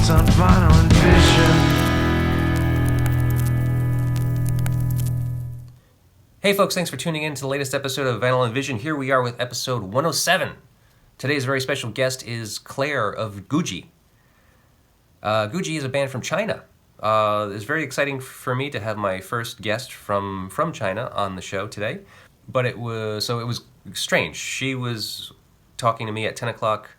It's on vinyl and vision. Hey folks, thanks for tuning in to the latest episode of Vinyl and Vision. Here we are with episode 107. Today's very special guest is Klaire of Guji. Guji is a band from China. It's very exciting for me to have my first guest from China on the show today. But it was strange. She was talking to me at 10 o'clock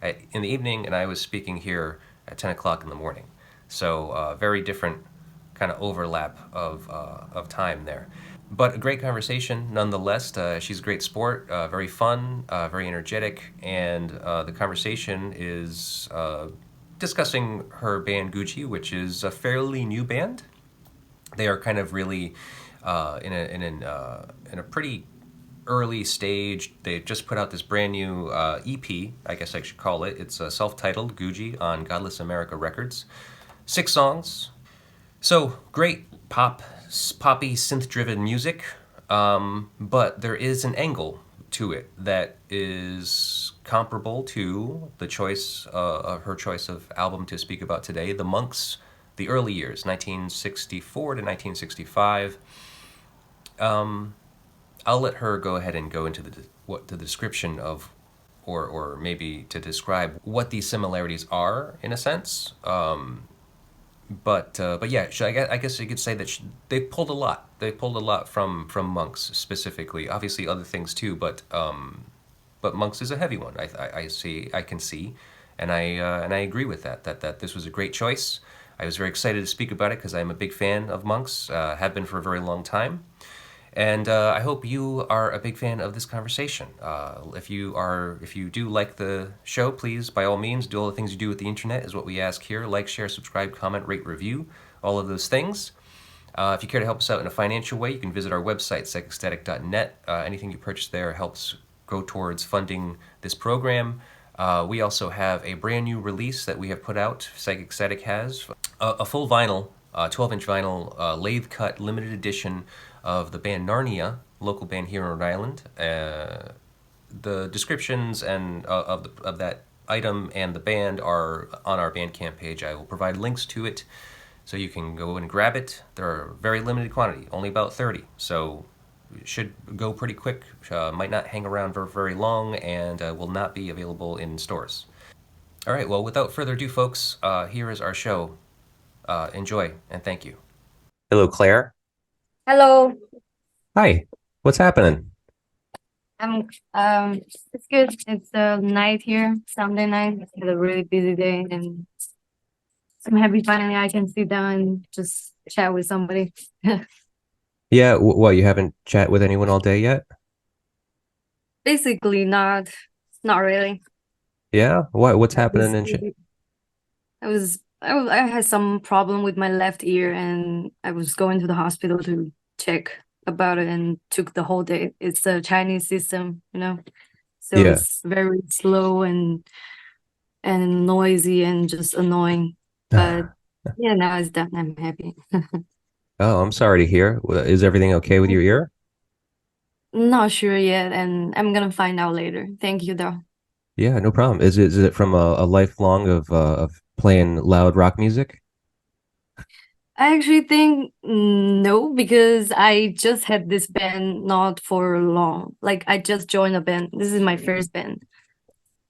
in the evening, and I was speaking here at 10 o'clock in the morning. So very different kind of overlap of time there. But a great conversation nonetheless. She's a great sport, very fun, very energetic, and the conversation is discussing her band Guji, which is a fairly new band. They are kind of really in a pretty early stage. They just put out this brand new EP, I guess I should call it. It's self-titled Guji on Godless America Records. 6 songs. So great poppy synth-driven music, but there is an angle to it that is comparable to the choice of her choice of album to speak about today, The Monks, the early years, 1964 to 1965. I'll let her go ahead and go into the description of, or maybe to describe what these similarities are in a sense. But yeah, I guess you could say that they pulled a lot. They pulled a lot from Monks specifically. Obviously, other things too, but Monks is a heavy one. I can see, and I agree with that. That this was a great choice. I was very excited to speak about it because I'm a big fan of Monks. Have been for a very long time. And I hope you are a big fan of this conversation. If you do like the show, please, by all means, do all the things you do with the internet is what we ask here. Like, share, subscribe, comment, rate, review, all of those things. If you care to help us out in a financial way, you can visit our website, psychecstatic.net. Anything you purchase there helps go towards funding this program. We also have a brand new release that we have put out. Psychic Static has a full vinyl, 12-inch vinyl, lathe cut, limited edition of the band Narnia, local band here in Rhode Island. The descriptions and of that item and the band are on our Bandcamp page. I will provide links to it so you can go and grab it. They're a very limited quantity, only about 30, so it should go pretty quick. Might not hang around for very long, and will not be available in stores. All right, well, without further ado, folks, here is our show. Enjoy, and thank you. Hello, Klaire. Hello. Hi. What's happening? It's good. It's night here, Sunday night. It's had a really busy day, and I'm happy finally I can sit down and just chat with somebody. Yeah, what, you haven't chat with anyone all day yet? Basically, not really. Yeah? What's happening in I had some problem with my left ear, and I was going to the hospital to check about it, and took the whole day. It's a Chinese system, so Yeah. it's very slow and noisy and just annoying. But yeah, now it's done. I'm happy. Oh, I'm sorry to hear. Is everything okay with your ear? Not sure yet, and I'm gonna find out later. Thank you, though. Yeah, no problem. Is it from a lifelong of playing loud rock music? I actually think no, because I just had this band not for long. Like, I just joined a band. This is my first band,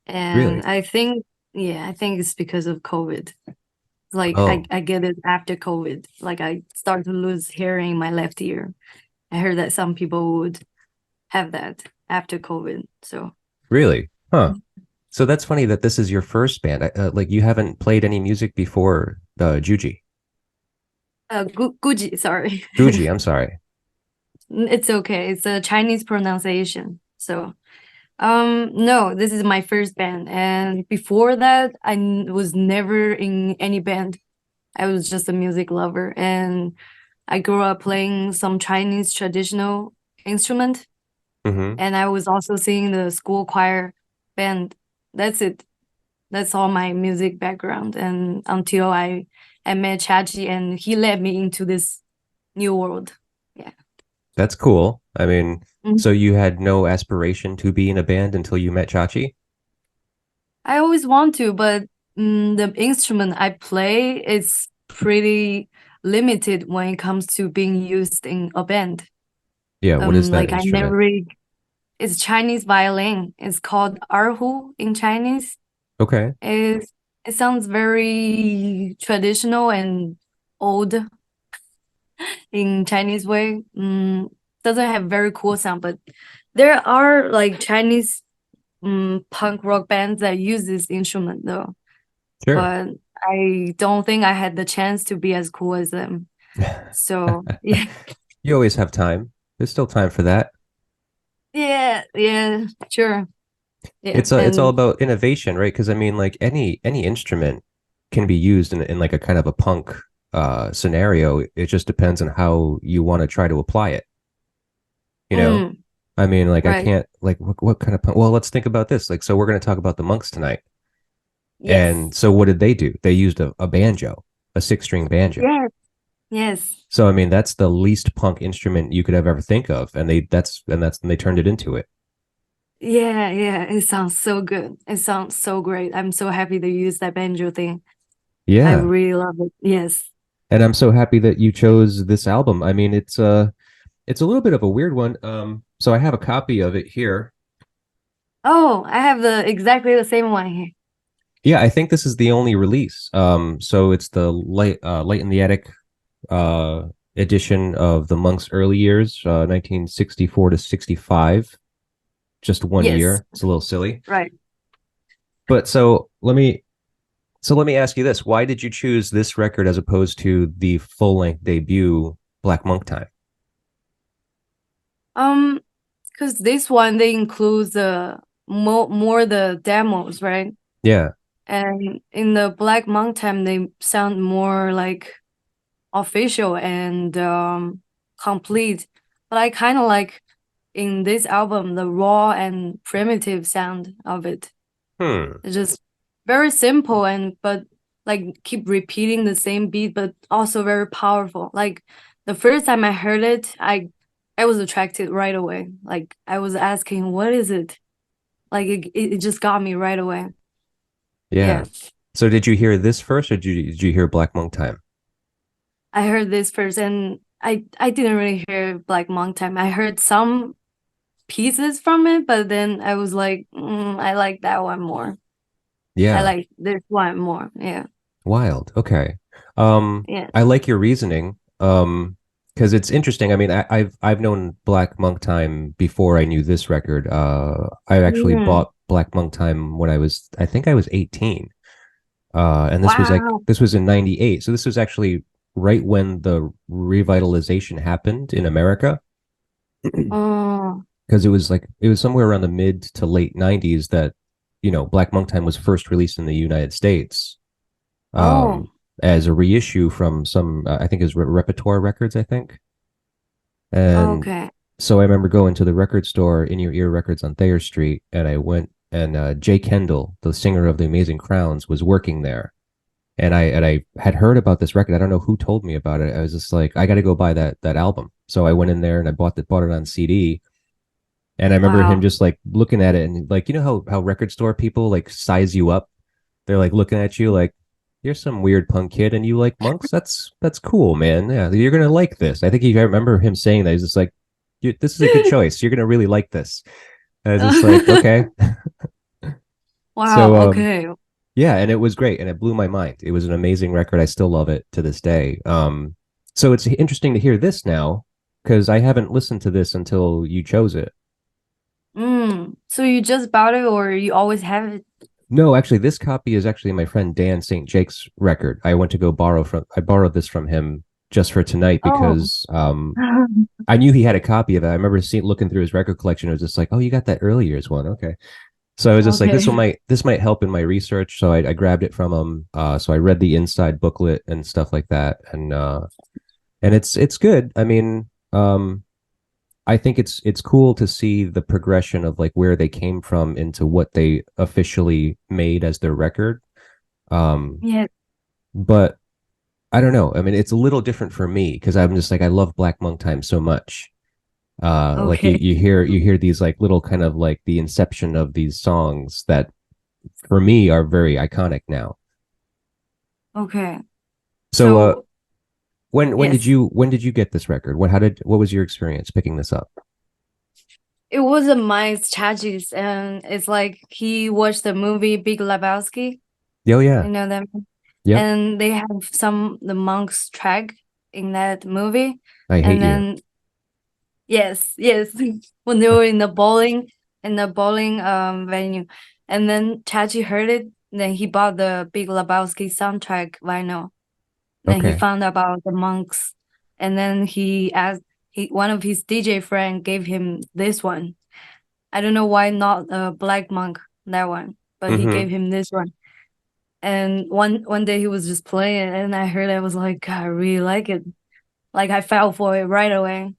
Really? and I think it's because of COVID. Like, Oh, I get it after COVID. Like, I start to lose hearing in my left ear. I heard that some people would have that after COVID. So really? Huh. So that's funny that this is your first band. Like you haven't played any music before Guji. Guji, sorry. Guji, I'm sorry. It's okay. It's a Chinese pronunciation. So, no, this is my first band, and before that, was never in any band. I was just a music lover, and I grew up playing some Chinese traditional instrument, Mm-hmm. and I was also singing the school choir band. That's it. That's all my music background, and until I met Chachi, and he led me into this new world. Yeah. That's cool. I mean, Mhm. so you had no aspiration to be in a band until you met Chachi? I always want to, but the instrument I play is pretty limited when it comes to being used in a band. Yeah, what is that Like I never instrument? really, it's Chinese violin. It's called erhu in Chinese. Okay, It it sounds very traditional and old in Chinese way. Doesn't have very cool sound, but there are like Chinese punk rock bands that use this instrument though. sure. But I don't think I had the chance to be as cool as them. So yeah, You always have time. There's still time for that. yeah, sure. Yeah. It's all And about innovation, right? Because I mean, like any instrument can be used in like a kind of a punk scenario. It just depends on how you want to try to apply it. You know, mm, I mean, like I right. can't like what kind of punk? Well, let's think about this. Like, so we're going to talk about the Monks tonight. And Yes. so what did they do? They used a banjo, a six-string banjo. Yes. Yes. So I mean, that's the least punk instrument you could have ever think of, and they turned it into it. Yeah. It sounds so good. It sounds so great. I'm so happy they use that banjo thing. I Yeah, really love it. Yes. and I'm so happy that you chose this album. I mean, it's a little bit of a weird one. So I have a copy of it here. Oh, I have the exactly the same one here. Yeah, I think this is the only release. So it's the Light in the Attic uh edition of the Monks' early years, 1964 to 65. Just one Yes. year. It's a little silly. Right. But let me ask you this. Why did you choose this record as opposed to the full-length debut Black Monk Time? Um, because this one they include the more the demos, right? Yeah. And in the Black Monk time, they sound more like official and complete. But I kind of like in this album the raw and primitive sound of it. Hmm. It's just very simple and but like keep repeating the same beat, but also very powerful. Like the first time I heard it, I was attracted right away. Like I was asking, what is it? Like it just got me right away. Yeah. Yeah. So did you hear this first, or did you hear Black Monk Time? I heard this first and I didn't really hear Black Monk Time. I heard some pieces from it, but then I was like, I like that one more. I Yeah. like this one more. Yeah. Wild. Okay. Um, Yeah. I like your reasoning. Because it's interesting. I mean, I've known Black Monk Time before I knew this record. I actually Mm. bought Black Monk Time when I think I was 18. And Wow. this was in 98. So this was actually right when the revitalization happened in America. Oh. Because it was somewhere around the mid to late 90s that, Black Monk Time was first released in the United States. Oh. As a reissue from some, I think it was Repertoire Records, I think. And Okay. so I remember going to the record store, In Your Ear Records on Thayer Street, and I went and Jay Kendall, the singer of the Amazing Crowns, was working there. And I had heard about this record. I don't know who told me about it. I was just like, I got to go buy that album. So I went in there and I bought it on CD. And I remember him Wow. just like looking at it and like, how record store people like size you up. They're like looking at you like, you're some weird punk kid and you like monks. That's cool, man. Yeah, you're gonna like this. I remember him saying that. He's just like, this is a good choice. You're gonna really like this. And I was just like, okay. Wow. So Okay. yeah, and it was great and it blew my mind. It was an amazing record. I still love it to this day. So it's interesting to hear this now because I haven't listened to this until you chose it. So you just bought it or you always have it? No, actually, this copy is actually my friend Dan St. Jake's record. I borrowed this from him just for tonight Oh. because I knew he had a copy of it. I remember looking through his record collection. It was just like, oh, you got that early years one. Okay. So I was just like, Okay. this might help in my research. So I grabbed it from him. So I read the inside booklet and stuff like that. And it's good. I mean, I think it's cool to see the progression of like where they came from into what they officially made as their record. Um, Yeah. but I don't know. I mean, it's a little different for me because I'm just like I love Black Monk Time so much. Like Okay. you hear these like little kind of like the inception of these songs that for me are very iconic now. Okay. So So yes, when did you get this record? What was your experience picking this up? it was a Miles Chachis, and it's like he watched the movie Big Lebowski. Oh You yeah. know them, Yep. and they have some the monks track in that movie, I hate and you. then yes, yes, when they were in the bowling venue, and then Chachi heard it. Then he bought the Big Lebowski soundtrack vinyl. Then he Okay. found out about the monks, and then he asked one of his DJ friend gave him this one. I don't know why not a black monk that one, but he Mm-hmm. gave him this one. And one day he was just playing, and I heard it, I was like, God, I really like it. Like I fell for it right away.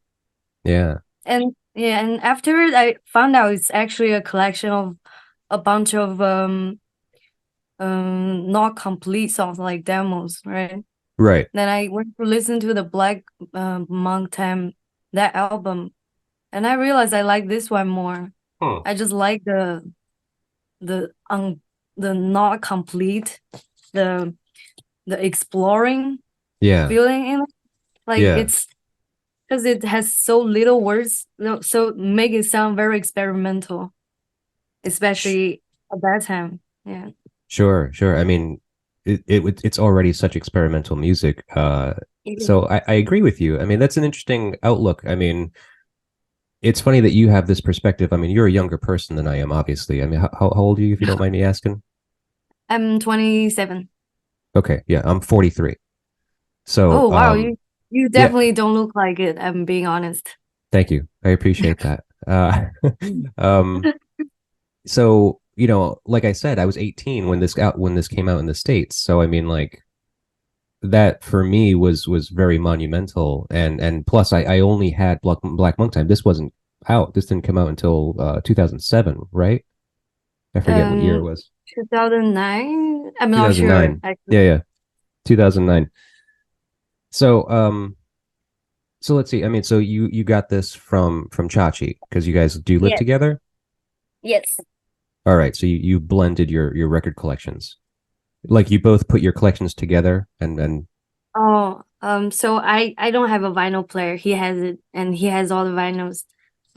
Yeah. And yeah, and afterward I found out it's actually a collection of a bunch of not complete songs like demos, right? Right. Then I went to listen to the Black Monk Time that album, and I realized I like this one more. Hmm. I just like the um the not complete, the the exploring Yeah. feeling in it. Like Yeah. it's because it has so little words, so make it sound very experimental, Sh- especially at that time. Yeah. sure. Sure. I mean, it's already such experimental music. Yeah. So I agree with you. I mean, that's an interesting outlook. I mean, it's funny that you have this perspective. I mean, you're a younger person than I am, obviously. I mean, how old are you, if you don't mind me asking? I'm 27. Okay, yeah, I'm 43. So, Oh wow, you yeah, definitely don't look like it, I'm being honest. thank you. I appreciate that. Um, so like I said, I was 18 when this came out in the States. So I mean, like that for me was very monumental. And plus, I only had Black Monk Time. This wasn't out. This didn't come out until 2007, right? I forget what year it Um, was. 2009? I'm not sure 2009. actually. Yeah, yeah, 2009. So, so let's see. I mean, so you got this from Chachi because you guys do live Yes. together. Yes. All right, so you blended your record collections, like you both put your collections together, and Oh, so I don't have a vinyl player. He has it, and he has all the vinyls.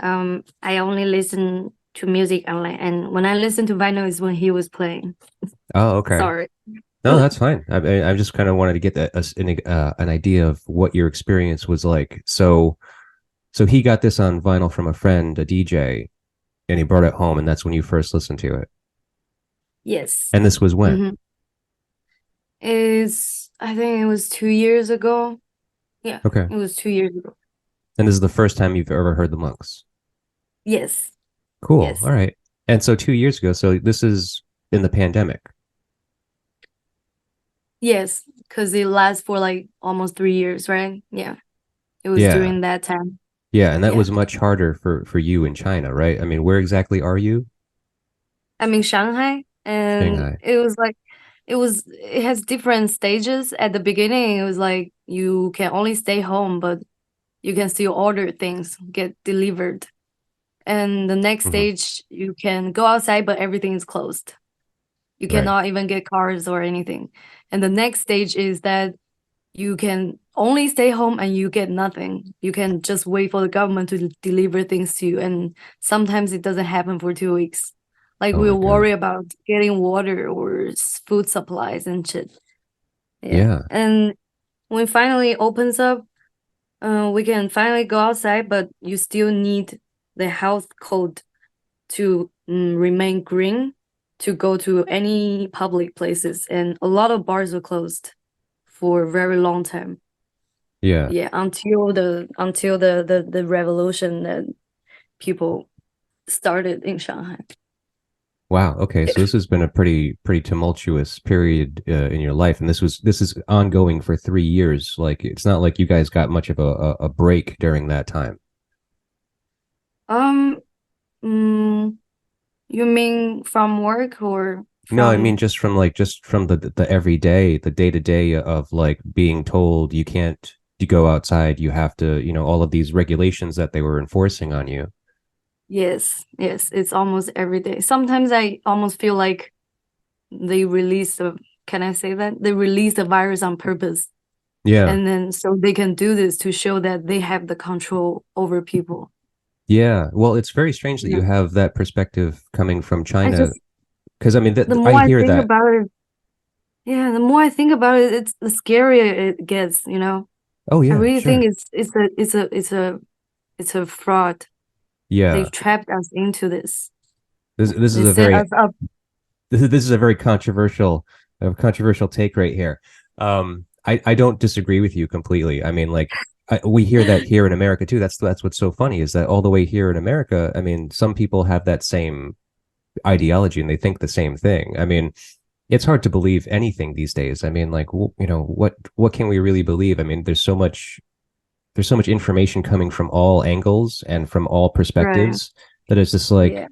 I only listen to music online, and when I listen to vinyl is when he was playing. oh, okay. Sorry. No, that's fine. I just kind of wanted to get an idea of what your experience was like. So he got this on vinyl from a friend, a DJ, and he brought it home, and that's when you first listened to it. Yes. And this was when? Mm-hmm. Is I think it was 2 years ago. Yeah, Okay. it was 2 years ago. And this is the first time you've ever heard the Monks. Yes. Cool. All Yes. right. And so 2 years ago, so this is in the pandemic. Yes, because it lasts for like almost 3 years, right? Yeah, it was Yeah. during that time. Yeah, and that Yeah. was much harder for you in China, right? I mean, where exactly are you? I'm in Shanghai, and Shanghai. it was like it has different stages. At the beginning, it was like you can only stay home, but you can still order things get delivered. And the next Hmm. stage, you can go outside, but everything is closed. You Right. cannot even get cars or anything. And the next stage is that you can only stay home and you get nothing. You can just wait for the government to deliver things to you. And sometimes it doesn't happen for 2 weeks. Like Oh my we'll God. worry about getting water or food supplies and shit. Yeah. Yeah. And when finally opens up, we can finally go outside, but you still need the health code to remain green to go to any public places. And a lot of bars were closed for a very long time. Yeah. Yeah, until the revolution that people started in Shanghai. Wow. Okay. So this has been a pretty tumultuous period in your life, and this is ongoing for 3 years. Like it's not like you guys got much of a break during that time. Um, mm, you mean from work or No, I mean from? just from the everyday, the day to day of like being told you can't you go outside, you have to, all of these regulations that they were enforcing on you. Yes, yes, it's almost every day. Sometimes I almost feel like they release a can I say that? They release the virus on purpose. Yeah. And then so they can do this to show that they have the control over people. Yeah. Well, it's very strange that you Yeah. have that perspective coming from I China, just, because I mean, the I more I hear think that. about it, yeah, the more I think about it, it's the scarier it gets, you know. Oh I yeah, really sure. think it's a fraud. Yeah. They've trapped us into this. This is They a set very us up. this is a very controversial take right here. I don't disagree with you completely. I mean, like we hear that here in America too. That's what's so funny is that all the way here in America, I mean, some people have that same ideology and they think the same thing. I mean, it's hard to believe anything these days. I mean, like you know, what can we really believe? I mean, there's so much information coming from all angles and from all Right. perspectives that it's just like Yeah.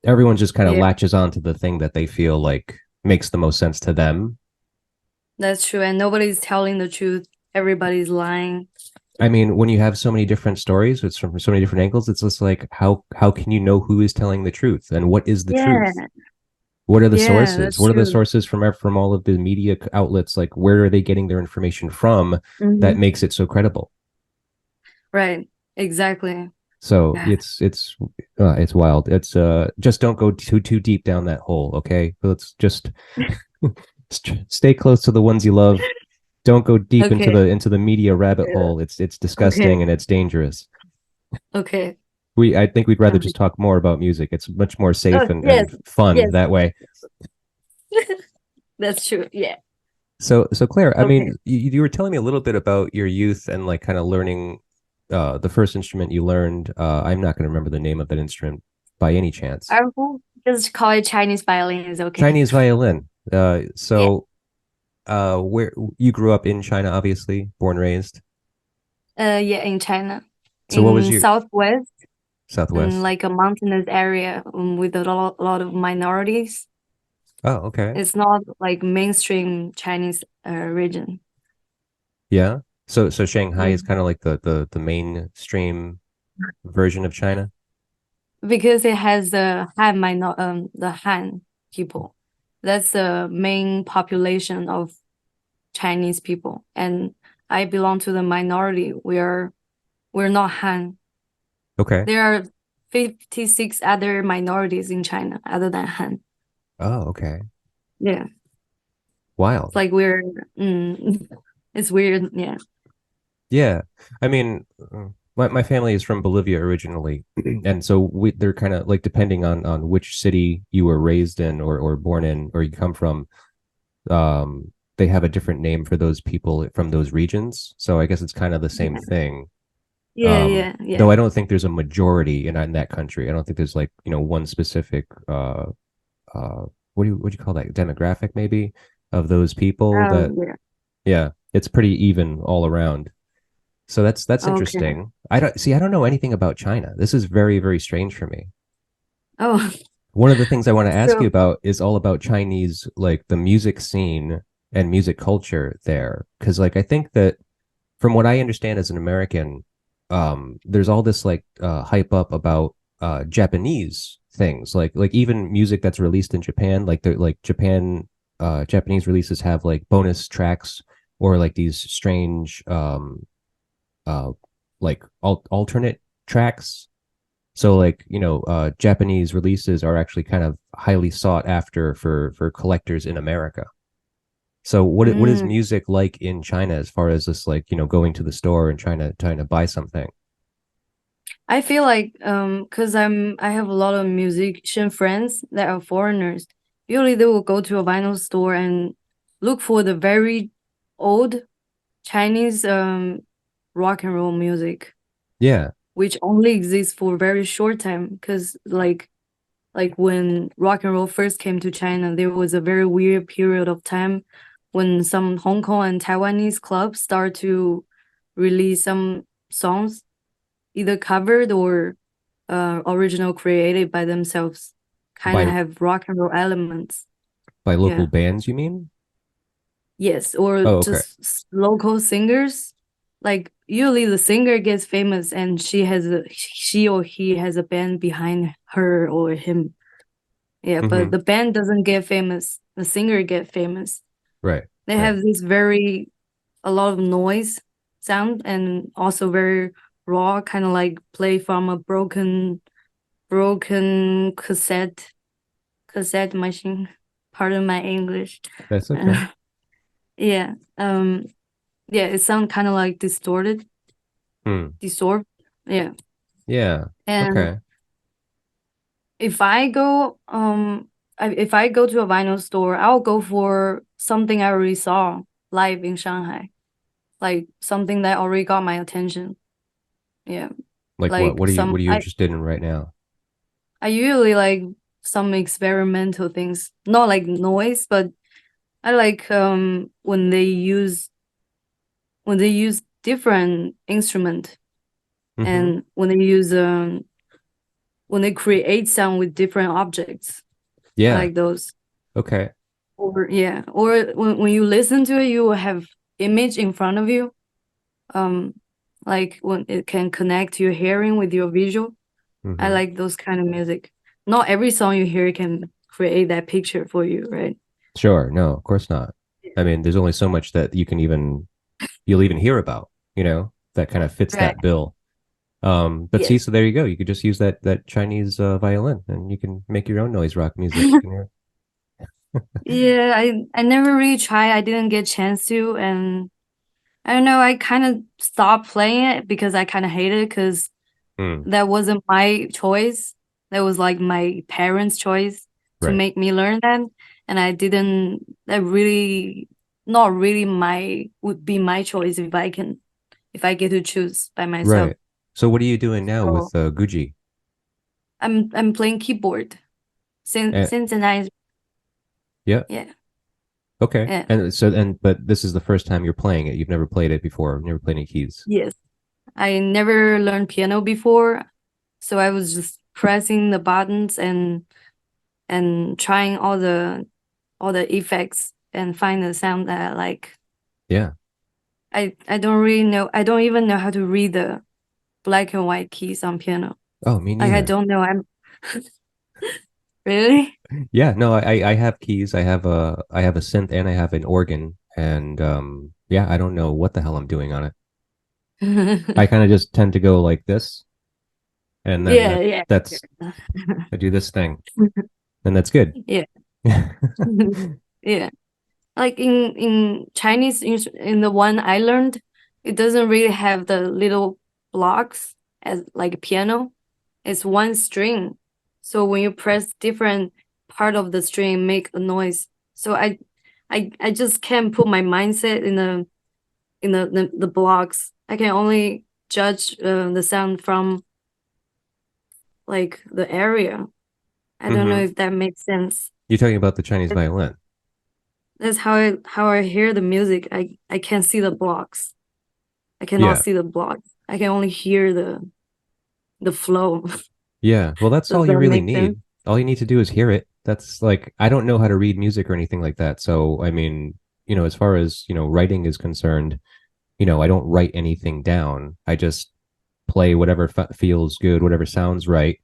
everyone just kind of Yeah. latches onto the thing that they feel like makes the most sense to them. That's true. And nobody's telling the truth. Everybody's lying. I mean, when you have so many different stories, it's from so many different angles, it's just like how can you know who is telling the truth and what is the Yeah. truth? What are the Yeah, sources? that's What are the true. sources from all of the media outlets? Like, where are they getting their information from that Hmm. makes it so credible? Right. Exactly. So Yeah. it's wild. It's just don't go too deep down that hole, okay? Let's just stay close to the ones you love. Don't go deep Okay. into the media rabbit Yeah. hole. It's Okay. disgusting and it's dangerous. Okay. I think we'd rather Um, just talk more about music. It's much more safe oh, yes. and fun Yes. that way. That's true. Yeah. So Claire, I Okay. mean, you were telling me a little bit about your youth and like kind of learning the first instrument you learned. I'm not going to remember the name of that instrument by any chance. I will just call it Chinese violin is okay. Chinese violin. Yeah. So where you grew up in China, obviously, born raised. Yeah, in China, So what was in your Southwest, Southwest? like a mountainous area, with a lot of minorities. Oh, okay. It's not like mainstream Chinese region. Yeah. So Shanghai is Mm. kind of like the mainstream version of China. Because it has the Han people. That's the main population of Chinese people, and I belong to the minority. We're not Han. Okay. There are 56 other minorities in China other than Han. Oh, okay. Yeah, it's Wild. like we're it's weird. Yeah. Yeah. I mean, my family is from Bolivia originally, and so they're kind of like depending on which city you were raised in or born in or you come from, they have a different name for those people from those regions. So I guess it's kind of the same Yeah. thing. Yeah, yeah, yeah. Though I don't think there's a majority in that country. I don't think there's like, you know, one specific what do you call that demographic maybe of those people that Yeah. yeah, it's pretty even all around. So that's Okay. interesting. I don't know anything about China. This is very strange for me. Oh, One of the things I want to ask you so about is all about Chinese, like the music scene and music culture there. Because like I think that from what I understand as an American, there's all this like hype up about Japanese things, like even music that's released in Japan, like the like Japanese releases have like bonus tracks or like these strange uh like alternate tracks. So like, you know, Japanese releases are actually kind of highly sought after for collectors in America. So what is mm, music like in China as far as this like, you know, going to the store and trying to buy something? I feel like because I have a lot of musician friends that are foreigners. Usually they will go to a vinyl store and look for the very old Chinese rock and roll music, Yeah, which only exists for a very short time. Because like when rock and roll first came to China, there was a very weird period of time when some Hong Kong and Taiwanese clubs start to release some songs, either covered or original created by themselves, kind by of have rock and roll elements. local Yeah. bands, you mean? Yes, or Oh, okay. just local singers. Like usually the singer gets famous and she or he has a band behind her or him. Yeah, but Hmm. the band doesn't get famous. The singer get famous. Right. They Right. have this a lot of noise sound and also very raw, kind of like play from a broken cassette machine. Pardon my English. That's okay. Yeah. Yeah, it sounds kind of like Hmm. distort. Yeah. Yeah. And Okay. if I go if I go to a vinyl store, I'll go for something I already saw live in Shanghai. Like something that already got my attention. Yeah. Like what? Like some What are you interested in right now? I usually like some experimental things. Not like noise, but I like when they use different instrument Mm-hmm. and when they create sound with different objects. I Yeah. like those. Okay. Or yeah, or when you listen to it, you will have image in front of you. Um, like when it can connect your hearing with your visual. I Mm-hmm. like those kind of music. Not every song you hear can create that picture for you, right? Sure. No, of course not. I mean, there's only so much that you'll even hear about, that kind of fits Right. that bill. But see, Yes. so there you go. You could just use that Chinese violin, and you can make your own noise rock music. Yeah, I never really tried. I didn't get chance to, and I don't know. I kind of stopped playing it because I kind of hate it because Hmm. that wasn't my choice. That was like my parents' choice to Right. make me learn that, and I didn't. That really, not really would be my choice if I get to choose by myself. Right. So what are you doing now So with Guji? I'm playing keyboard Uh, since yeah. yeah Okay. yeah But this is the first time you're playing it. You've never played it before. Never played any keys. yes. I never learned piano before, so I was just pressing the buttons and trying all the effects and find the sound that I like. Yeah. I don't really know. I don't even know how to read the black and white keys on piano. Oh, me Like I neither. don't know. I'm really. Yeah. No, I have keys. I have a synth and I have an organ. And yeah, I don't know what the hell I'm doing on it. I kind of just tend to go like this, and then Yeah, yeah. that's I do this thing, and that's good. Yeah. Yeah. Like in Chinese in the one I learned, it doesn't really have the little blocks as like piano. It's one string. So when you press different part of the string make a noise. So I just can't put my mindset in the blocks. I can only judge the sound from like the area. I don't know Hmm. if that makes sense. You're talking about the Chinese violin. That's how I hear the music. I can't see the blocks. I cannot Yeah. see the blocks. I can only hear the flow. Yeah. Well, that's Does all you that really make sense? need. All you need to do is hear it. That's like, I don't know how to read music or anything like that. So, I mean, as far as, writing is concerned, I don't write anything down. I just play whatever feels good, whatever sounds right,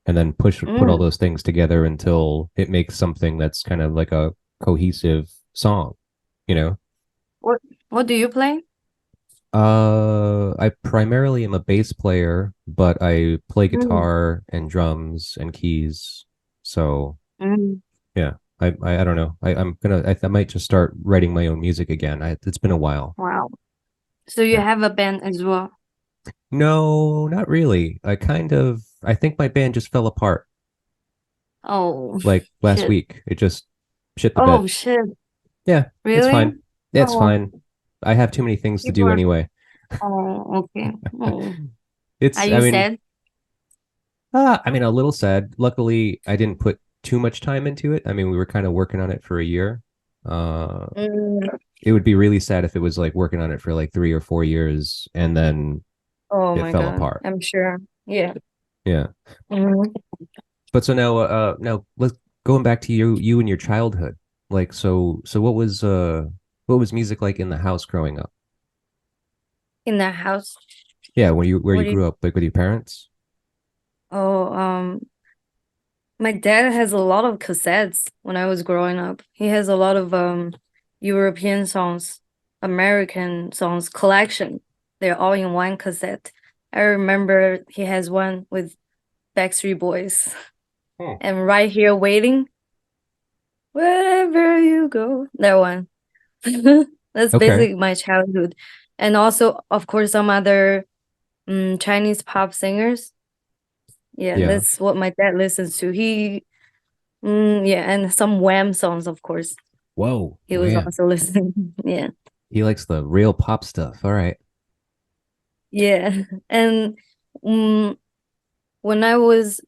and then put all Mm. those things together until it makes something that's kind of like a cohesive song, you know? What what do you play? I primarily am a bass player, but I play Mm. guitar and drums and keys. So Mm. yeah, I don't know. I might just start writing my own music again. It's been a while. Wow. So you Yeah. have a band as well. No, not really. I think my band just fell apart Oh, like last shit. week. It just shit the bed. Oh, shit. Yeah, it's Really? fine. It's Oh, fine. I have too many things to people do are, anyway. oh, okay. Oh. Are It's, I you mean, sad? a little sad. Luckily, I didn't put too much time into it. I mean, we were kind of working on it for a year. Uh, Mm. it would be really sad if it was like working on it for like 3 or 4 years and then Oh it my fell God. apart. I'm sure. Yeah. Yeah. Mhm. But so now let's going back to you and your childhood. Like, so what was music like in the house growing up? In the house. Yeah, where What you do you, grew up, like with your parents? oh, my dad has a lot of cassettes when I was growing up. He has a lot of European songs, American songs collection. They're all in one cassette. I remember he has one with Backstreet Boys Hmm. and Right Here Waiting, Wherever You Go. That one. That's Okay. basically my childhood. And also, of course, some other Chinese pop singers. Yeah, Yeah. that's what my dad listens to. Yeah, and some Wham songs, of course. Whoa, He was man. also listening. Yeah. He likes the real pop stuff. All right. Yeah. And mm, when I was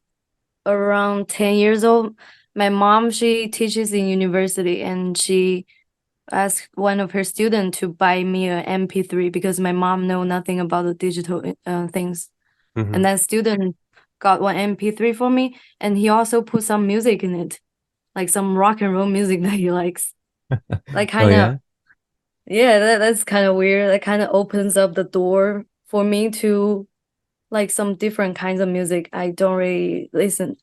around 10 years old, my mom, she teaches in university and she asked one of her students to buy me a MP3 because my mom know nothing about the digital things. Hmm. And that student got one MP3 for me and he also put some music in it, like some rock and roll music that he likes. Like Oh kind of yeah. yeah, that's kind of weird. That kind of opens up the door for me to like some different kinds of music I don't really listen.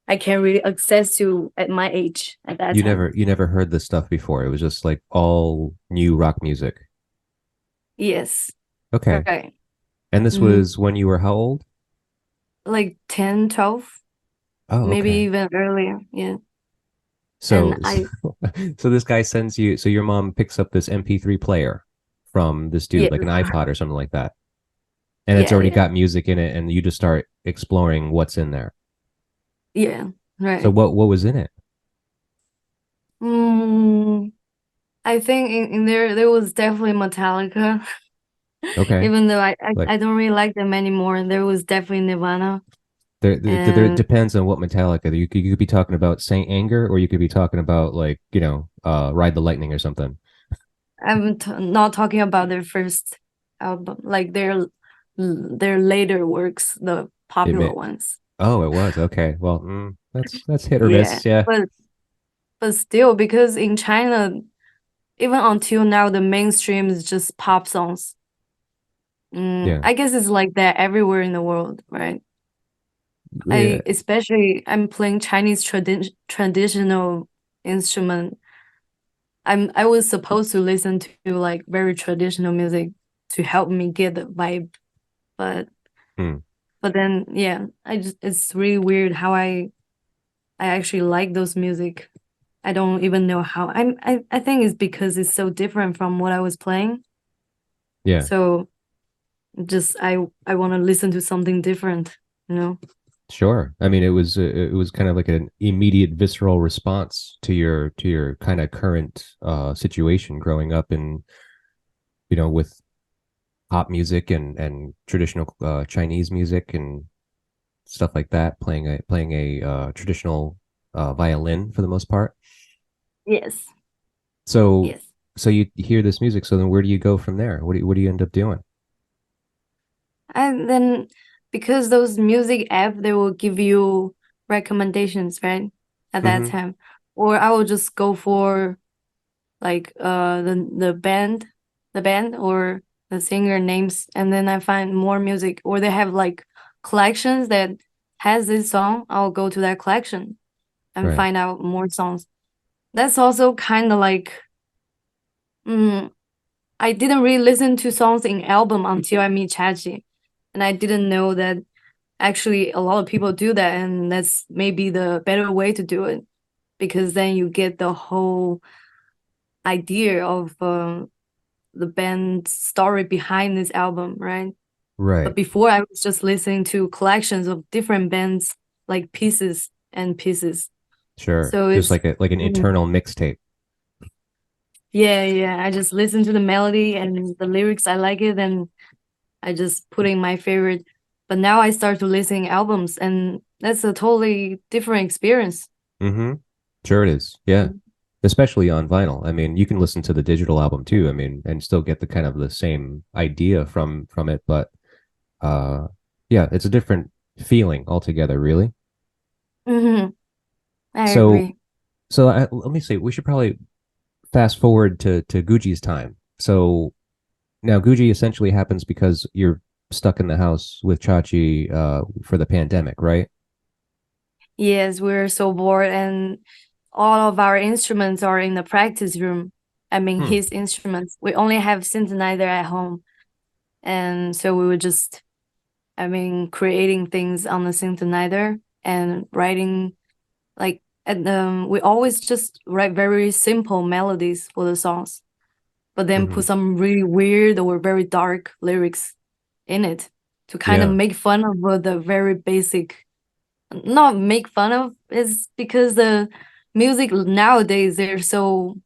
I can't really access to at my age at that time. You never heard this stuff before. It was just like all new rock music. Yes, Okay. right. And this Hmm. was when you were how old? Like 10, 12, Oh, maybe okay. even earlier. Yeah. And So, I, so this guy sends you, so your mom picks up this MP3 player from this dude, yeah, like an iPod or something like that. And it's yeah, already yeah, got music in it, and you just start exploring what's in there. yeah, So right. what was in it? Mm, I think in there was definitely Metallica, Okay. even though Like I don't really like them anymore. There was definitely Nirvana. there And depends on what Metallica. You could be talking about Saint Anger, or you could be talking about like, Ride the Lightning or something. I'm t not talking about their first album, like their later works, the It popular may, ones. oh, it was. Okay. Well, that's hit or Yeah, miss. Yeah. but still, because in China, even until now, the mainstream is just pop songs. Yeah. I guess it's like that everywhere in the world, right? Yeah. I'm playing Chinese traditional instrument. I was supposed to listen to like very traditional music to help me get the vibe, but Hmm. but then yeah, it's really weird how I actually like those music. I don't even know how. I think it's because it's so different from what I was playing. Yeah. So just I want to listen to something different, you know? Sure. I mean, it was kind of like an immediate visceral response to your kind of current situation growing up in, with pop music and traditional Chinese music and stuff like that, playing a traditional violin for the most part. Yes. So Yes. so you hear this music, so then where do you go from there? What do you end up doing? And then because those music app they will give you recommendations, right? At that Hmm. time. Or I will just go for like the band or the singer names and then I find more music or they have like collections that has this song. I'll go to that collection and Right. find out more songs. That's also kind of like mm, I didn't really listen to songs in album until I meet Chachi. And I didn't know that actually a lot of people do that and that's maybe the better way to do it because then you get the whole idea of the band's story behind this album, right? But Right. before I was just listening to collections of different bands, like pieces and pieces. Sure. So Just it's like an mm, internal mixtape. yeah, yeah. I just listen to the melody and the lyrics. I like it, and I just put in my favorite. But now I start to listen albums, and that's a totally different experience. Hmm. Sure it is. Yeah. Mm. Especially on vinyl. I mean, you can listen to the digital album too. I mean, and still get the kind of the same idea from it, but uh yeah, it's a different feeling altogether, really. Mm-hmm. I So agree. let me see. We should probably fast forward to Guji's time. So now Guji essentially happens because you're stuck in the house with Chachi for the pandemic, right? Yes, we're so bored, and all of our instruments are in the practice room. I mean, his instruments. We only have synthesizer at home. And so we were just, I mean, creating things on the synthesizer and writing, like, and we always just write very simple melodies for the songs, but then put some really weird or very dark lyrics in it to kind of make fun of the very basic, not make fun of, is because the music nowadays, they're so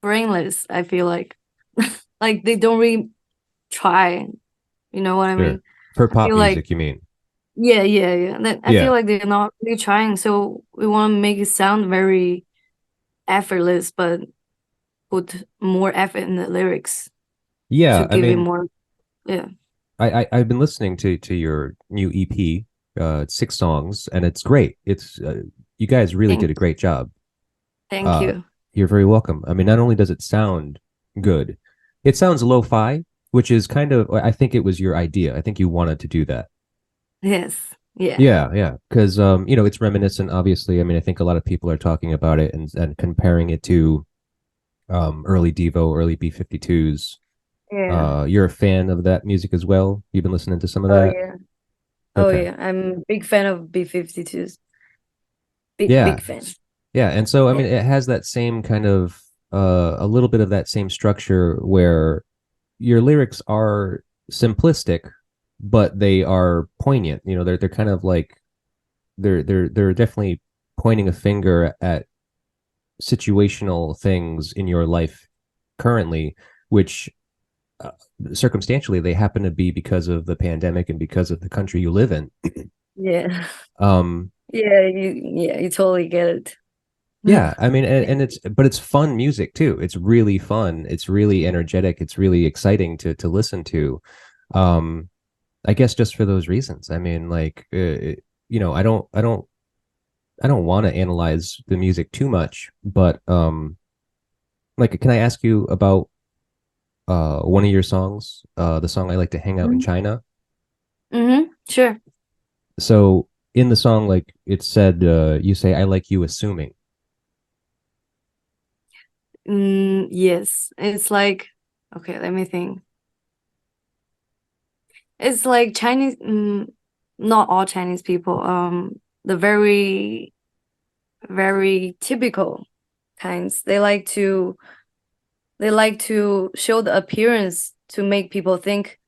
brainless, I feel like. Like they don't really try, you know what I mean? For pop feel music, like, you mean? yeah. I Yeah. feel like they're not really trying, so we want to make it sound very effortless, but put more effort in the lyrics Yeah, to I give it mean, more. Yeah, I've been listening to your new EP, 6 songs, and it's great. It's you guys really did a thank great job. thank Uh, you. you're very welcome. I mean, not only does it sound good, it sounds lo-fi, which is kind of, I think it was your idea. I think you wanted to do that. Yes, yeah, Yeah, because you know, it's reminiscent. Obviously, I mean, I think a lot of people are talking about it and comparing it to early Devo, early B-52s. yeah. You're a fan of that music as well. You've been listening to some of Oh that. yeah, oh Okay. yeah. I'm a big fan of B-52s. Yeah, Big fan. yeah, and so I Yeah, mean, it has that same kind of a little bit of that same structure where your lyrics are simplistic, but they are poignant. You know, they're kind of like they're definitely pointing a finger at situational things in your life currently, which uh, circumstantially they happen to be because of the pandemic and because of the country you live in. yeah, Um, you totally get it. yeah, I mean, Yeah, and it's fun music too. It's really fun. It's really energetic. It's really exciting to listen to. Um, I guess just for those reasons. I mean, like, you know, I don't want to analyze the music too much, but like, can I ask you about one of your songs, the song I like to hang out in China? sure. So in the song, like it said, you say, "I like you assuming." Yes, it's like, okay, let me think. It's like Chinese, not all Chinese people, the very, very typical kinds. They like to show the appearance to make people think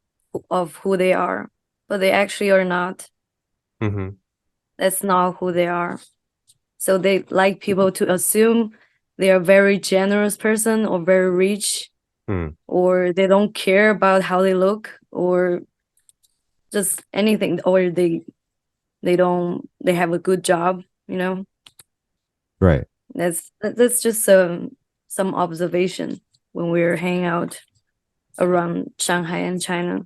of who they are, but they actually are not. Mm-hmm. That's not who they are. So they like people to assume they are a very generous person or very rich, Mm, or they don't care about how they look or just anything, or they have a good job, you know. right, That's just some observation when we're hanging out around Shanghai and China.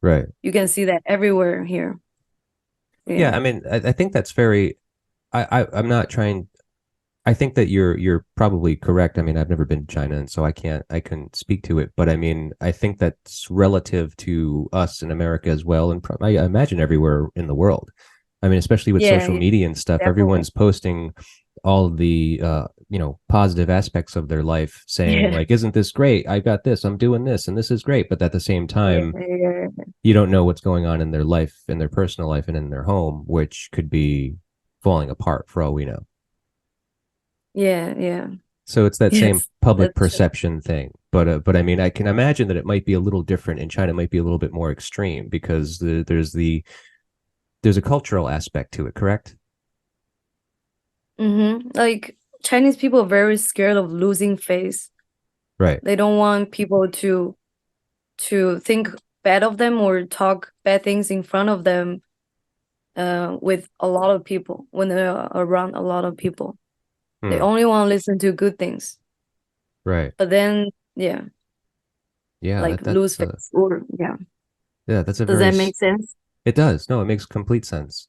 right. You can see that everywhere here. Yeah, Yeah. I mean, I think that's very. I'm not trying. I think that you're probably correct. I mean, I've never been to China, and so I couldn't speak to it. But I mean, I think that's relative to us in America as well, and I imagine everywhere in the world. I mean, especially with Yeah, social yeah, media and stuff, definitely. everyone's posting all of the you know, positive aspects of their life, saying Yeah. like, "Isn't this great? I got this. I'm doing this, and this is great." But at the same Yeah, time, yeah, you don't know what's going on in their life, in their personal life, and in their home, which could be falling apart for all we know. yeah, yeah. So it's that same Yes, public that's true. perception thing. But I mean, I can imagine that it might be a little different in China. It might be a little bit more extreme because there's a cultural aspect to it, correct? Like Chinese people are very scared of losing face. Right. They don't want people to think bad of them or talk bad things in front of them with a lot of people when they're around a lot of people. They Hmm. only want to listen to good things. Right. But then, yeah, Yeah. like lose face or yeah. That's a Does that make sense? it does. No, it makes complete sense.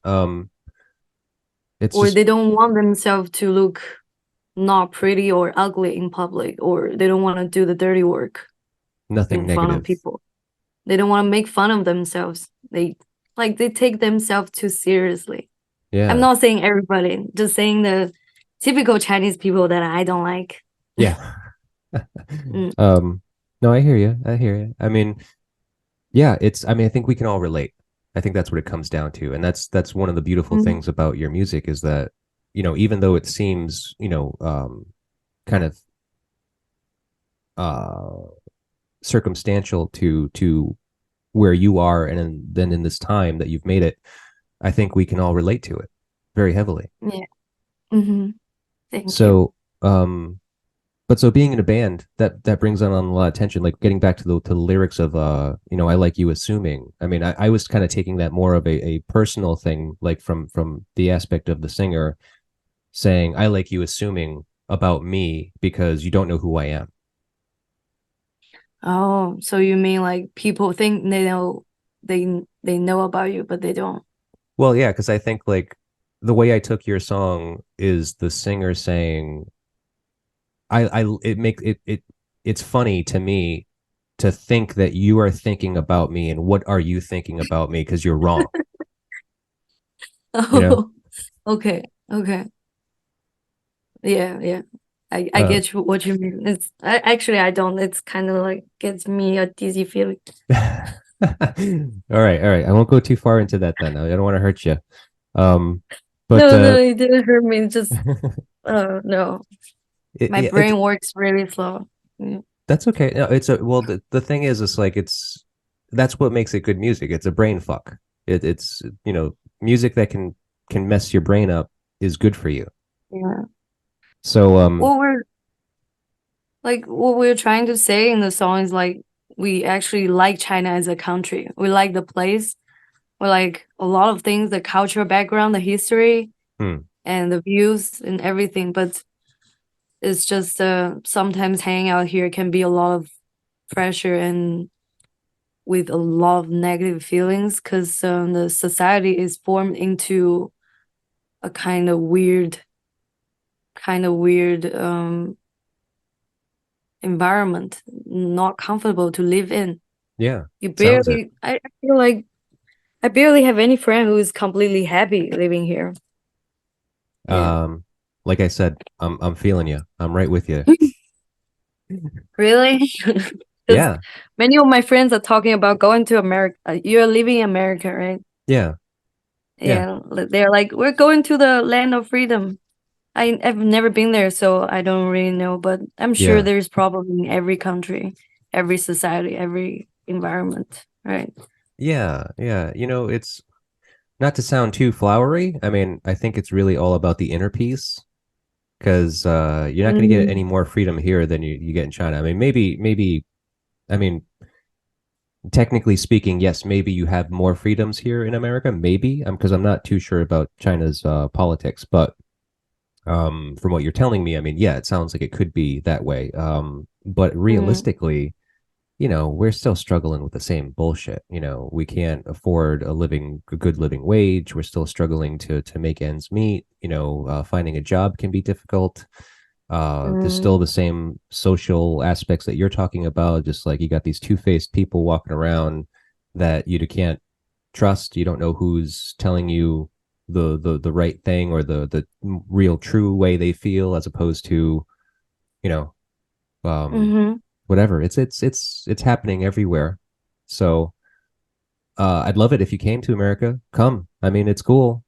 It's Or just they don't want themselves to look not pretty or ugly in public, or they don't want to do the dirty work nothing in front of negative. people. They don't want to make fun of themselves. They take themselves too seriously. I'm Yeah. not saying everybody, just saying typical Chinese people that I don't like. Yeah. Mm. No, I hear you. I hear you. I mean, yeah, I mean, I think we can all relate. I think that's what it comes down to. And that's one of the beautiful Mhm. things about your music is that, even though it seems, kind of uh circumstantial to where you are and then in this time that you've made it, I think we can all relate to it very heavily. Yeah. Hmm. Thank you. So, but so being in a band that brings on a lot of tension. Like getting back to the lyrics of I like you assuming. I mean, I was kind of taking that more of a personal thing, like from the aspect of the singer saying, I like you assuming about me because you don't know who I am. Oh, so you mean like people think they know about you, but they don't. Well, yeah, because I think like the way I took your song is the singer saying, it make it's funny to me to think that you are thinking about me and what are you thinking about me because you're wrong, you know? Oh, okay, okay. Yeah, yeah. I Uh, get what you mean. Actually I don't. It's kind of like gets me a dizzy feeling. all right, all right. I won't go too far into that then. I don't want to hurt you. Um, but No, no, it didn't hurt me. Just no. My it's brain works really slow. Yeah. that's okay. No, the thing is, it's like that's what makes it good music. It's a brain fuck. It's music that can mess your brain up is good for you. Yeah. So What we're trying to say in the song is like we actually like China as a country. We like the place. We like a lot of things, the cultural background, the history, hmm, and the views and everything. But it's just sometimes hanging out here can be a lot of pressure and with a lot of negative feelings because the society is formed into a kind of weird environment, not comfortable to live in. yeah, You sounds it. barely, I feel like I barely have any friend who is completely happy living here. Yeah. Um, like I said, I'm feeling you. I'm right with you. Really? Because Yeah, many of my friends are talking about going to America. You're living in America, right? yeah, yeah, Yeah. They're like, we're going to the land of freedom. I've never been there, so I don't really know, but I'm sure yeah, there's probably in every country, every society, every environment, right? yeah, yeah. It's not to sound too flowery. I mean, I think it's really all about the inner peace because you're not going to get any Mm, more freedom here than you get in China. I mean, maybe. I mean, technically speaking, yes, maybe you have more freedoms here in America. Maybe because I'm not too sure about China's politics, but from what you're telling me, I mean, yeah, it sounds like it could be that way. But mm, realistically, we're still struggling with the same bullshit. We can't afford a good living wage. We're still struggling to make ends meet. Finding a job can be difficult. There's mm, still the same social aspects that you're talking about. Just like you got these two-faced people walking around that you can't trust. You don't know who's telling you the right thing or the real true way they feel, as opposed to you know um mm-hmm, whatever. It's happening everywhere. So I'd love it if you came to America. Come. I mean, it's cool.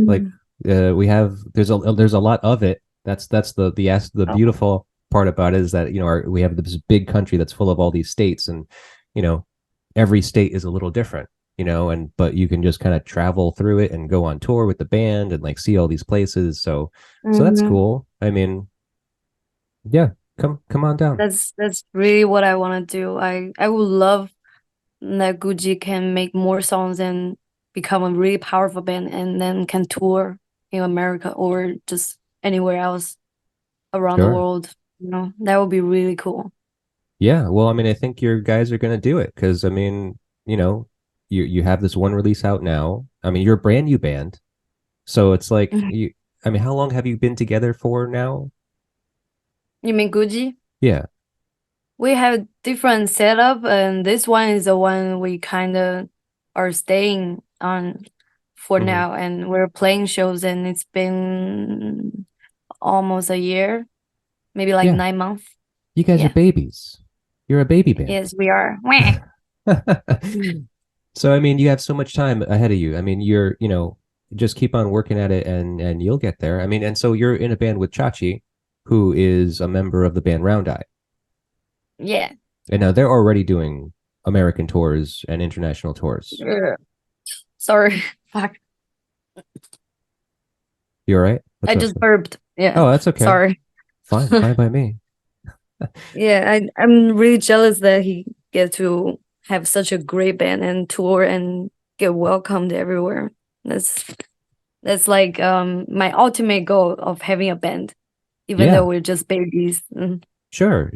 Like mm. we have there's a lot of it. That's the Oh, beautiful part about it is that we have this big country that's full of all these states, and you know every state is a little different. And but you can just kind of travel through it and go on tour with the band and like see all these places. So that's mm-hmm. cool. I mean, yeah, come on down. That's really what I want to do. I would love that Guji can make more songs and become a really powerful band and then can tour in America or just anywhere else around the Sure. world. That would be really cool. Yeah, well, I mean, I think your guys are going to do it because I mean, you know, you have this one release out now. I mean, you're a brand new band, so it's like Mhm. you. I mean, how long have you been together for now? You mean Guji? Yeah. We have different setup, and this one is the one we kind of are staying on for Hmm. now, and we're playing shows, and it's been almost a year, maybe like Yeah, 9 months. you guys are Yeah. babies. You're a baby band. Yes, we are. Wah. So I mean, you have so much time ahead of you. I mean, just keep on working at it and you'll get there. I mean, and so you're in a band with Chachi, who is a member of the band Round Eye. Yeah. And now they're already doing American tours and international tours. Ugh. Sorry. Fuck. You all right? I just burped. Yeah. Oh, that's okay. Sorry. Fine by me. Yeah, I'm really jealous that he get to have such a great band and tour and get welcomed everywhere. That's like my ultimate goal of having a band, even Yeah. though we're just babies. Sure.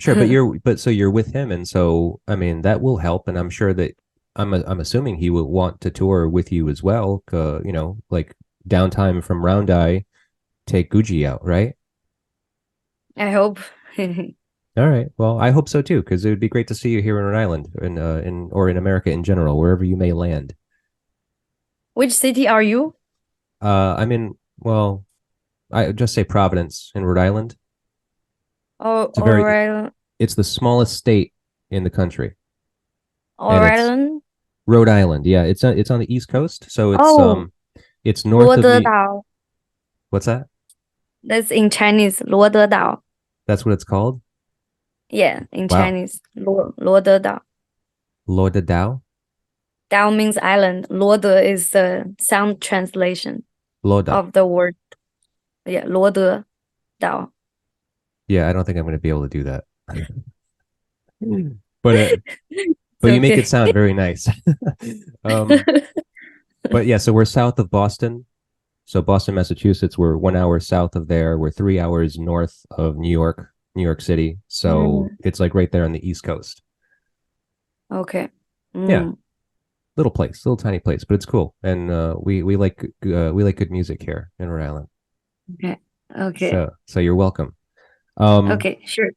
But so you're with him, and so I mean that will help, and I'm sure that I'm assuming he will want to tour with you as well. Like downtime from Round Eye, take Guji out, right? I hope. All right. Well, I hope so too, because it would be great to see you here in Rhode Island, or in America in general, wherever you may land. Which city are you? Well, I just say Providence in Rhode Island. Oh, It's a very, Rhode it's the smallest state in the country, and it's Island. Rhode Island. Yeah, it's on the East Coast, so Oh, it's north of the. 罗德岛. What's that? That's in Chinese. 罗德岛. That's what it's called. Yeah, in Wow. Chinese. 罗德岛. Loda Dao. Dao means island. 罗德 is the sound translation Loda. of the word. Yeah, 罗德岛. Yeah, I don't think I'm going to be able to do that. But It's you make okay. it sound very nice. But yeah, so we're south of Boston. So Boston, Massachusetts, we're 1 hour south of there. We're 3 hours north of New York City. So it's like right there on the East Coast. Okay. Yeah. Little place, little tiny place, but it's cool. And we like good music here in Rhode Island. Okay. So you're welcome. Okay, sure.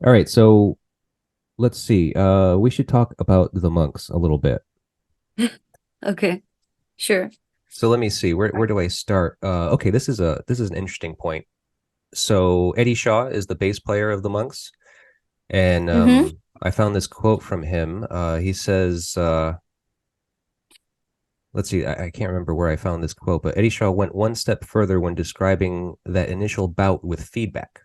All right, so let's see. We should talk about the monks a little bit. Okay, sure. So let me see. Where do I start? Okay, this is an interesting point. So Eddie Shaw is the bass player of the monks, and I found this quote from him. He says, let's see, I can't remember where I found this quote, but Eddie Shaw went one step further when describing that initial bout with feedback.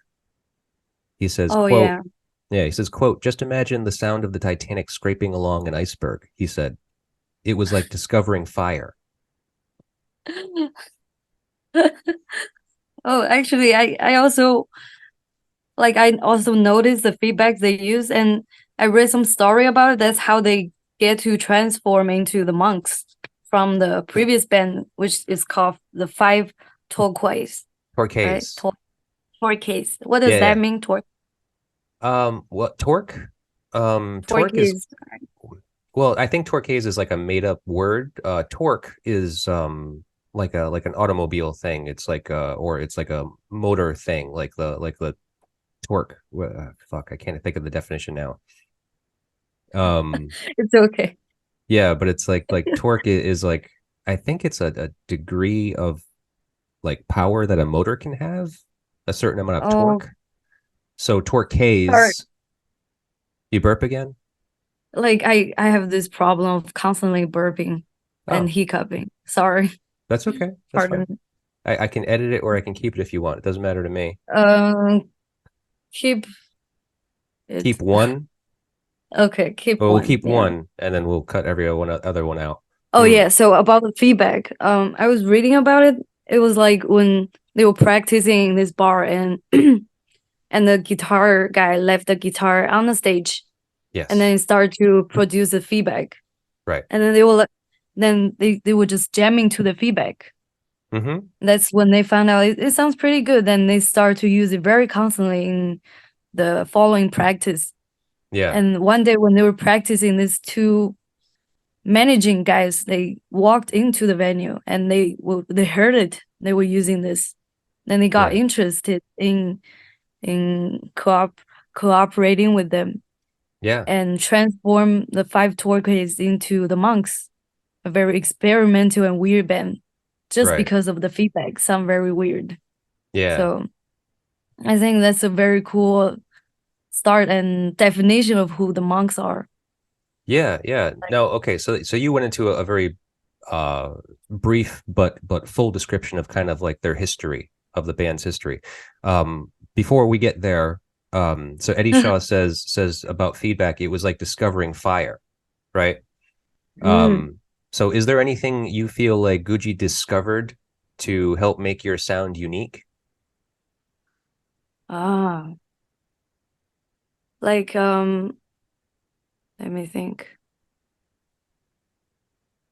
He says, quote, he says, quote, just imagine the sound of the Titanic scraping along an iceberg. He said, it was like discovering fire. Oh, actually, I also noticed the feedback they use, and I read some story about it. That's how they get to transform into the monks from the previous band, which is called the Five Turquoise. Turquoise. Right? Turquoise. What does that mean? What torque? Torque is, well, I think turquoise is like a made up word. Torque is like an automobile thing. It's like it's like a motor thing, like the torque. Fuck, I can't think of the definition now. It's okay. Yeah, but it's like torque is like, I think it's a degree of like power that a motor can have, a certain amount of torque. So turquoise. You burp again? Like I have this problem of constantly burping and hiccuping. Sorry. That's okay. That's fine. I can edit it or I can keep it if you want. It doesn't matter to me. Keep one. Okay, keep well, one. We'll keep one, and then we'll cut every other one out. Oh yeah. So about the feedback, I was reading about it. It was like when they were practicing in this bar, and and the guitar guy left the guitar on the stage. Yes. And then it started to produce the feedback. Right. And then they were just jamming to the feedback. Mm-hmm. That's when they found out it sounds pretty good. Then they start to use it very constantly in the following practice. Yeah. And one day when they were practicing, these two managing guys, they walked into the venue and they heard it. They were using this. Then they got interested in cooperating with them. Yeah. And transform the Five Turquoise into the monks, a very experimental and weird band, just because of the feedback. Sound very weird. Yeah. So I think that's a very cool start and definition of who the monks are. Yeah, yeah. No, okay. So you went into a very brief but full description of kind of like their history, of the band's history. Before we get there, so Eddie Shaw says about feedback, it was like discovering fire, right? Mm. So is there anything you feel like Guji discovered to help make your sound unique? Ah, like let me think.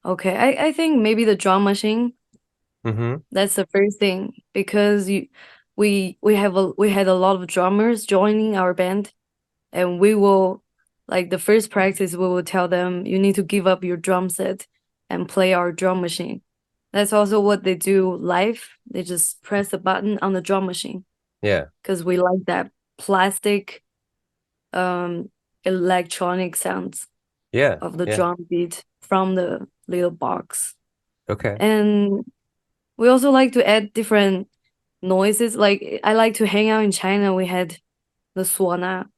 Okay, I think maybe the drum machine. Mm-hmm. That's the first thing because we had a lot of drummers joining our band, and we will like the first practice we will tell them you need to give up your drum set and play our drum machine. That's also what they do live. They just press a button on the drum machine Yeah. because we like that plastic um electronic sounds Yeah. of the Yeah. drum beat from the little box. Okay. And we also like to add different noises. Like I like to hang out in China. We had the suona.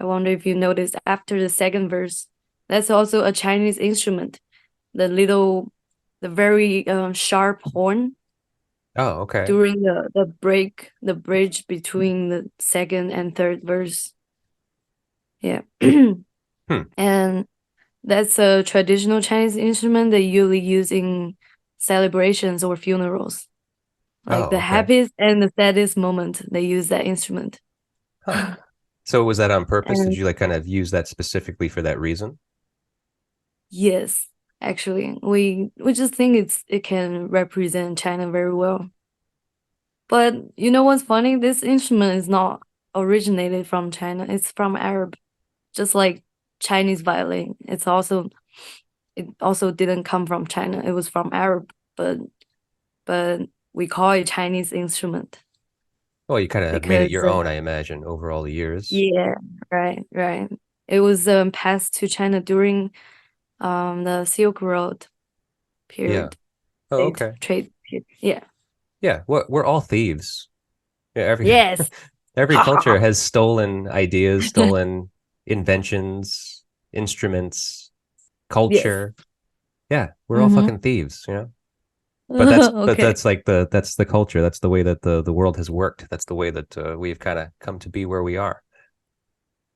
I wonder if you noticed after the second verse. That's also a Chinese instrument. The little, the very sharp horn Oh, okay. during the break, the bridge between the second and third verse. Yeah. Hmm. And that's a traditional Chinese instrument they usually use in celebrations or funerals. Like Oh, the okay. happiest and the saddest moment, they use that instrument. Huh. So was that on purpose? Did And you like kind of use that specifically for that reason? yes, actually, we just think it can represent China very well. But you know what's funny? This instrument is not originated from China. It's from Arab, just like Chinese violin. It also didn't come from China. It was from Arab, but we call it Chinese instrument Well, you kind of have made it because your own, I imagine, over all the years. yeah, right, right. It was passed to China during the Silk Road Yeah. period, Oh, trade okay. trade period. Yeah. Yeah. We're all thieves. Yeah. Every Yes. every culture has stolen ideas, stolen inventions, instruments, Yes. culture. Yeah, we're all Mm-hmm. fucking thieves, you know? But Okay. that's the culture. That's the way that the world has worked. That's the way that we've kind of come to be where we are.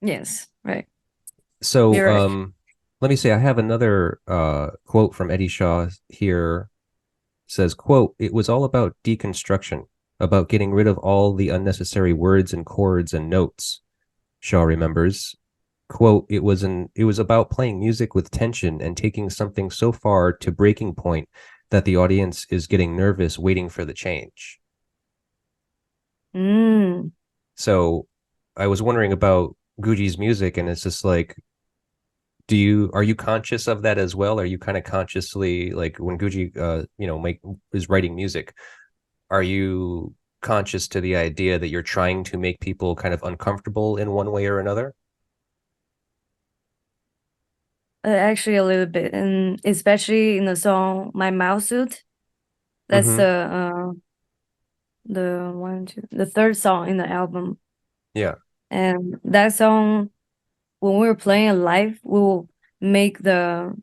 Yes. Right. So You're right. let me say I have another quote from Eddie Shaw here. Says, quote, "It was all about deconstruction, about getting rid of all the unnecessary words and chords and notes." Shaw remembers, quote, it was about playing music with tension and taking something so far to breaking point that the audience is getting nervous waiting for the change." Mm. So I was wondering about Guji's music, and it's just like, are you conscious of that as well? Are you kind of consciously like when Guji make is writing music, are you conscious to the idea that you're trying to make people kind of uncomfortable in one way or another? Actually, a little bit, and especially in the song "My Mouse Suit." That's Mm-hmm. the one, two, the third song in the album, Yeah. and that song when we were playing it live, we will make the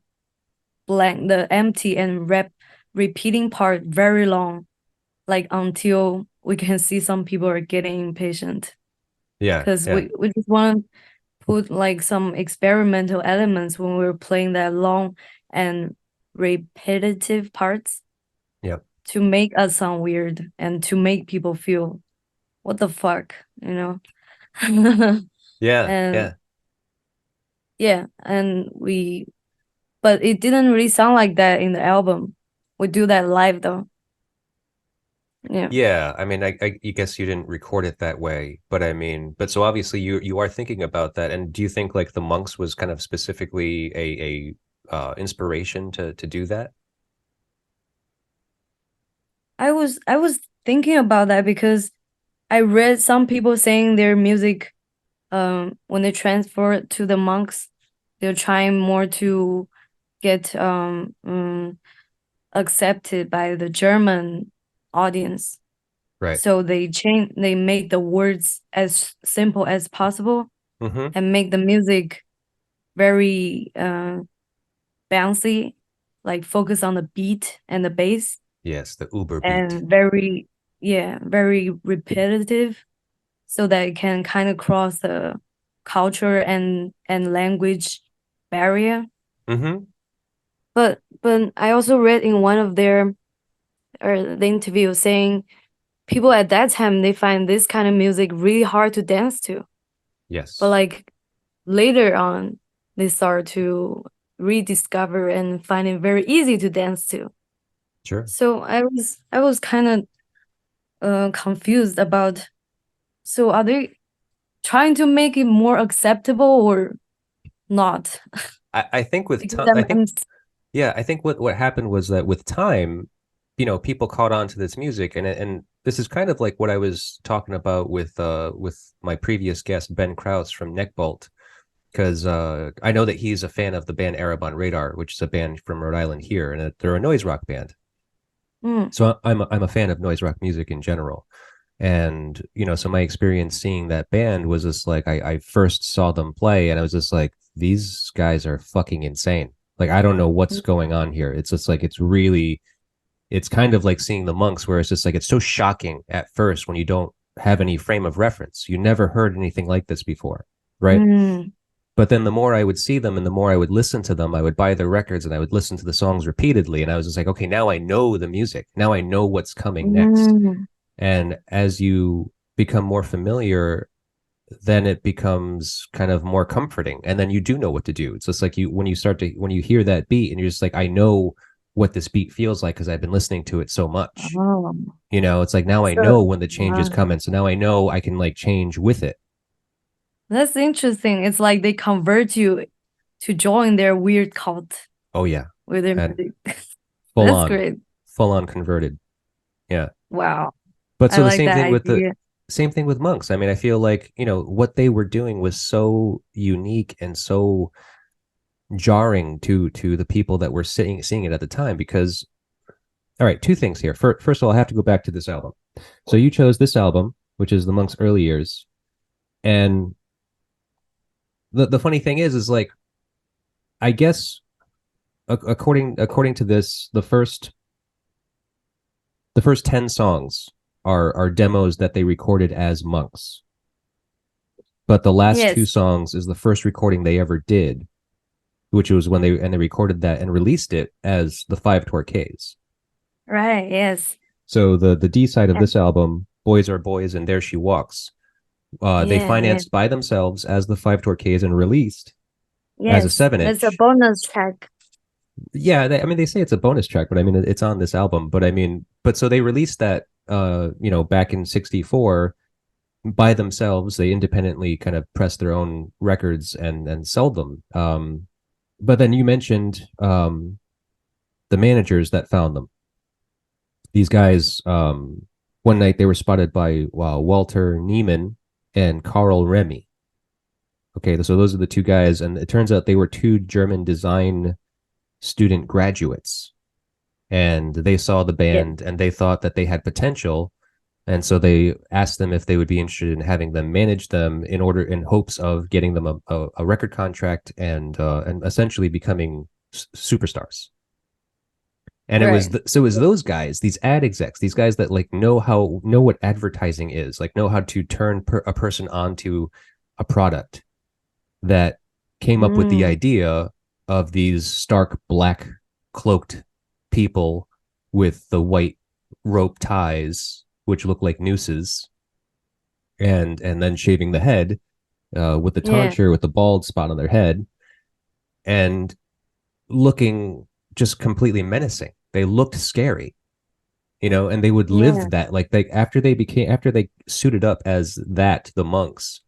empty and repeating part very long, like until we can see some people are getting impatient Yeah. because Yeah. we just want to put like some experimental elements when we were playing that long and repetitive parts Yep. to make us sound weird and to make people feel what the fuck, you know? Yeah. And Yeah. yeah, but it didn't really sound like that in the album. We do that live though. Yeah. Yeah. I mean, I guess you didn't record it that way, but I mean, but so obviously you are thinking about that. And do you think like the Monks was kind of specifically a inspiration to do that? I was thinking about that because I read some people saying their music when they transfer to the monks, they're trying more to get accepted by the German audience. Right. So they make the words as simple as possible Mm-hmm. and make the music very bouncy, like focus on the beat and the bass, Yes, the Uber beat. and very repetitive, so that it can kind of cross the culture and language barrier. Mm-hmm. But I also read in one of their or the interview saying people at that time they find this kind of music really hard to dance to. But Yes. like later on, they start to rediscover and find it very easy to dance to. Sure. So I was kind of confused about. So are they trying to make it more acceptable or not? I think with Because time, I think what happened was that with time, people caught on to this music, and this is kind of like what I was talking about with my previous guest Ben Krause from Neckbolt, because I know that he's a fan of the band Arab on Radar, which is a band from Rhode Island here, and they're a noise rock band. So I'm a fan of noise rock music in general. And, so my experience seeing that band was just like, I first saw them play and I was just like, these guys are fucking insane. Like, I don't know what's going on here. It's just like, it's kind of like seeing the Monks, where it's just like, it's so shocking at first when you don't have any frame of reference. You never heard anything like this before. Right. But then the more I would see them and the more I would listen to them, I would buy their records and I would listen to the songs repeatedly. And I was just like, okay, now I know the music. Now I know what's coming next. And as you become more familiar, then it becomes kind of more comforting. And then you do know what to do. It's just like when you hear that beat and you're just like, I know what this beat feels like because I've been listening to it so much. Oh, It's like now I know when the change is coming. So now I know I can like change with it. that's interesting. It's like they convert you to join their weird cult Oh yeah. with their And music. full That's on, great. full on converted. Yeah. Wow. But I so the like same that thing with idea. Monks. I mean, I feel like, what they were doing was so unique and so jarring to the people that were seeing it at the time, because all right, two things here. First of all, I have to go back to this album. So you chose this album, which is the Monks' early years. And the funny thing is like, I guess according to this, the first 10 songs are demos that they recorded as Monks. But the last two Yes. songs is the first recording they ever did, which was when they recorded that and released it as the Five Torquays. Right. Yes. So the D side of this album, Boys Are Boys and There She Walks, they financed by themselves as the Five Torquays and released as a 7-inch. That's a bonus track. Yeah, they say it's a bonus track, but I mean it's on this album. But so they released that back in '64 by themselves. They independently kind of pressed their own records and sold them. But then you mentioned the managers that found them. These guys, one night they were spotted by Walter Neiman and Carl Remy. Okay, so those are the two guys, and it turns out they were two German design student graduates, and they saw the band and they thought that they had potential, and so they asked them if they would be interested in having them manage them in hopes of getting them a record contract and essentially becoming superstars. And it was those guys, these ad execs, these guys that like know what advertising is, like know how to turn a person onto a product, that came up with the idea of these stark black cloaked people with the white rope ties, which look like nooses, and then shaving the head with the tonsure, with the bald spot on their head, and looking just completely menacing. They looked scary, and they would live that, like after they suited up as the Monks,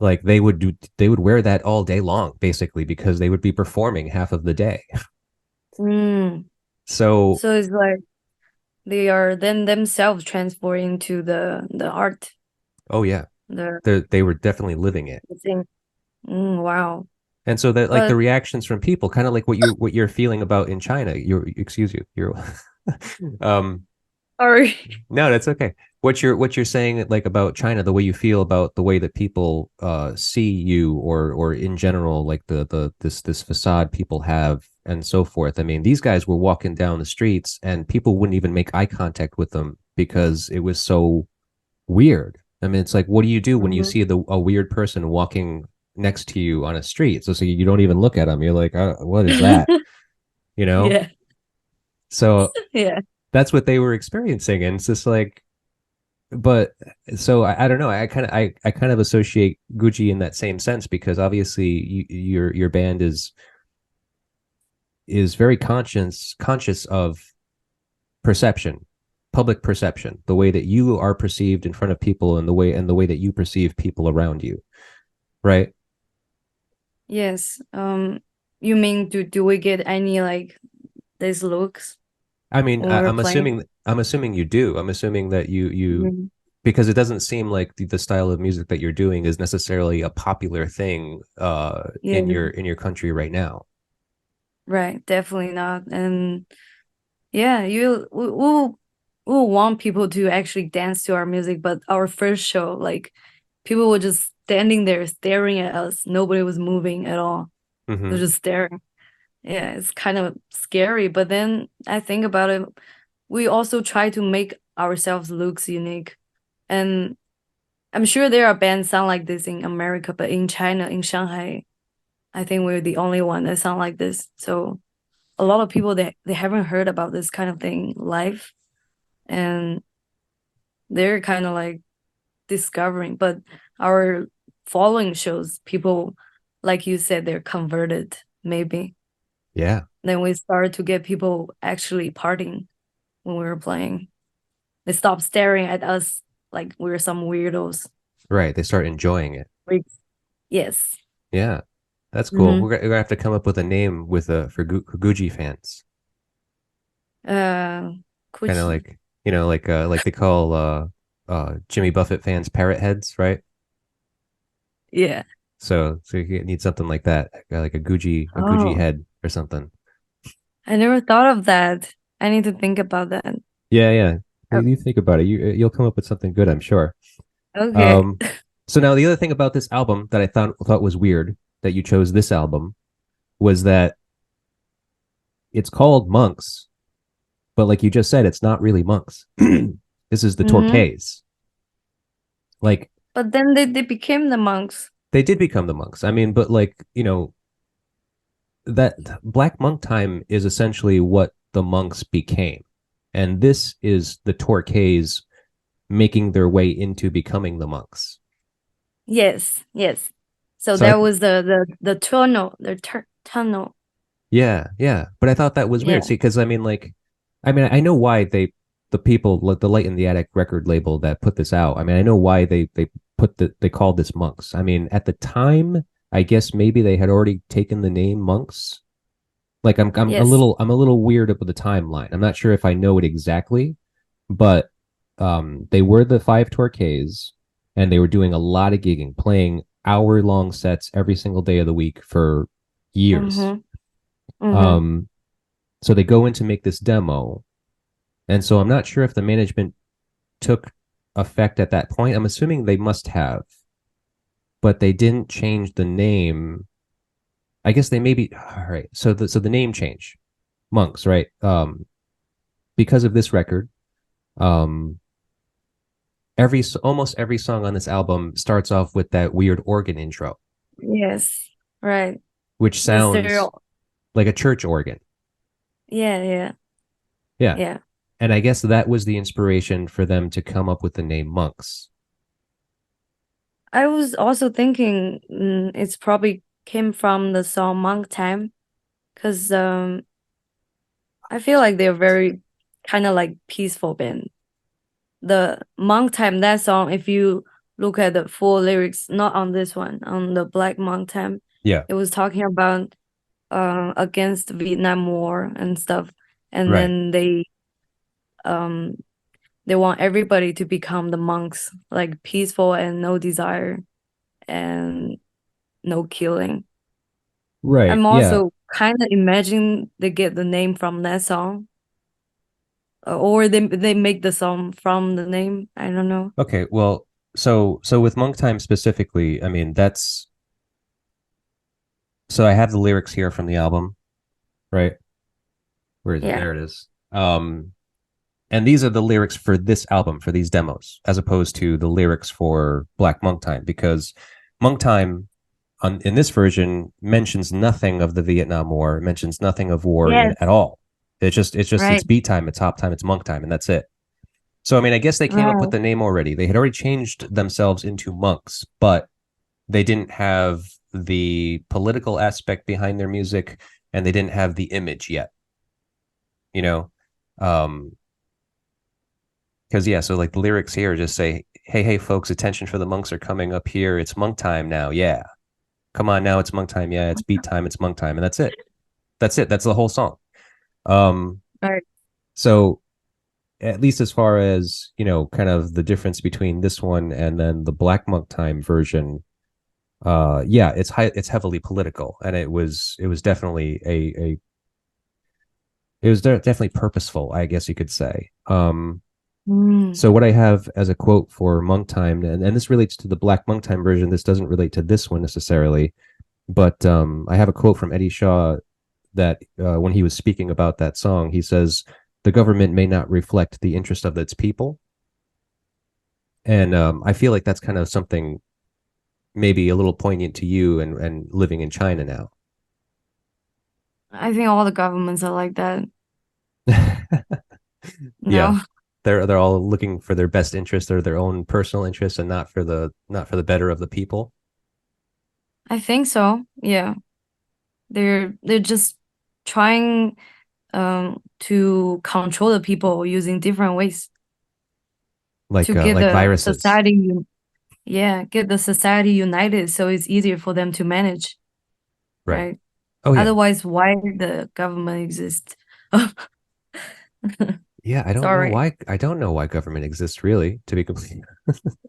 like they would wear that all day long, basically, because they would be performing half of the day. So it's like they are then themselves transforming to the art. Oh yeah, they were definitely living it. Wow. And so that, like, the reactions from people, kind of like what you're feeling about in China. Sorry. No, that's okay. What you're saying like about China, the way you feel about the way that people see you or in general, like this facade people have and so forth. I mean, these guys were walking down the streets and people wouldn't even make eye contact with them because it was so weird. I mean, it's like, what do you do when you Mhm. see a weird person walking next to you on a street? So you don't even look at them. You're like, what is that? You know? Yeah. So Yeah. that's what they were experiencing. And it's just like, but so I don't know. I kind of associate Gucci in that same sense because obviously your band is very conscious of perception, public perception, the way that you are perceived in front of people and the way that you perceive people around you, right? Yes. You mean do we get any like these looks I mean, when we're playing? I'm assuming you do. I'm assuming that you Mhm. because it doesn't seem like the style of music that you're doing is necessarily a popular thing Yeah. in your country right now. Right. Definitely not. And yeah, we'll want people to actually dance to our music, but our first show, like people were just standing there staring at us. Nobody was moving at all. They're Hmm. just staring. Yeah, it's kind of scary, but then I think about it, we also try to make ourselves looks unique. And I'm sure there are bands sound like this in America, but in China, in Shanghai, I think we're the only one that sound like this. So a lot of people they haven't heard about this kind of thing live, and they're kind of like discovering. But our following shows, people, like you said, they're converted, maybe. Yeah, Then we started to get people actually partying when we were playing. They stopped staring at us like we were some weirdos. right. They start enjoying it. Freaks. Yes. Yeah, that's cool. Mm-hmm. We're gonna have to come up with a name with for Gucci fans. Uh, Kind of Gucci. like they call Jimmy Buffett fans parrot heads, right? Yeah. So you need something like that, like a Gucci Oh, head or something. I never thought of that. I need to think about that. Yeah, yeah. Oh, You think about it, you'll come up with something good, I'm sure. okay. Um, so now the other thing about this album that I thought was weird that you chose this album was that it's called Monks, but like you just said, it's not really monks. This is the Mm-hmm. Torquays. Like But then they became the monks. they did become the monks. I mean, but like, that Black Monk time is essentially what the monks became. And this is the Torquays making their way into becoming the monks. Yes, yes. So So I that was the tunnel, tunnel. Yeah, yeah. But I thought that was weird. Yeah. See, because I mean, I know why the people, like the Light in the Attic record label that put this out. I mean, I know why they called this Monks. I mean, at the time, I guess maybe they had already taken the name Monks. Like Yes. I'm a little weird up with the timeline. I'm not sure if I know it exactly, but they were the Five Torquays, and they were doing a lot of gigging, playing hour-long sets every single day of the week for years. Mm-hmm. Mm-hmm. Um, so they go in to make this demo. And so I'm not sure if the management took effect at that point. I'm assuming they must have, but they didn't change the name. I guess they maybe all right. So the name change, Monks, right? Because of this record, um, almost every song on this album starts off with that weird organ intro, Yes. Right. which The sounds stereo. like a church organ. Yeah, yeah, Yeah. yeah. And I guess that was the inspiration for them to come up with the name Monks. I was also thinking it's probably came from the song Monk Time because I feel like they're very kind of like peaceful band. The Monk Time, that song, if you look at the full lyrics, not on this one, on the Black Monk Time, Yeah. it was talking about against Vietnam War and stuff. And Right. then um they want everybody to become the monks, like peaceful and no desire and no killing. Right. I'm Yeah. also kind of imagining they get the name from that song. or they make the song from the name. I don't know. Okay, well, so with Monk Time specifically, I mean, that's so I have the lyrics here from the album, right? Where is it? Yeah. There it is. And these are the lyrics for this album, for these demos, as opposed to the lyrics for Black Monk Time, because Monk Time in this version mentions nothing of the Vietnam War, mentions nothing of war Yes. at all. It's Right. beat time, it's hop time, it's monk time, and that's it. So I mean, I guess they came up with Right. the name already. They had already changed themselves into monks, but they didn't have the political aspect behind their music, and they didn't have the image yet. You know, because yeah, so like the lyrics here just say, hey folks, attention, for the monks are coming up here. It's monk time now. Yeah, come on now, it's monk time. Yeah, it's beat time, it's monk time, and that's it. That's the whole song. Right. So at least as far as, kind of the difference between this one and then the Black Monk Time version, yeah, it's heavily political, and it was definitely definitely purposeful, I guess you could say. Mm. So what I have as a quote for Monk Time, and this relates to the Black Monk Time version, this doesn't relate to this one necessarily, but I have a quote from Eddie Shaw that when he was speaking about that song, he says, "The government may not reflect the interest of its people." And I feel like that's kind of something maybe a little poignant to you and living in China now. I think all the governments are like that. Yeah. No, They're all looking for their best interest or their own personal interest, and not for the better of the people. I think so. Yeah, they're just trying to control the people using different ways to get Like the viruses. society, get the society united so it's easier for them to manage, Right. right? Oh yeah. Otherwise, why the government exists? Yeah, Sorry. I don't know why government exists, really, to be completely.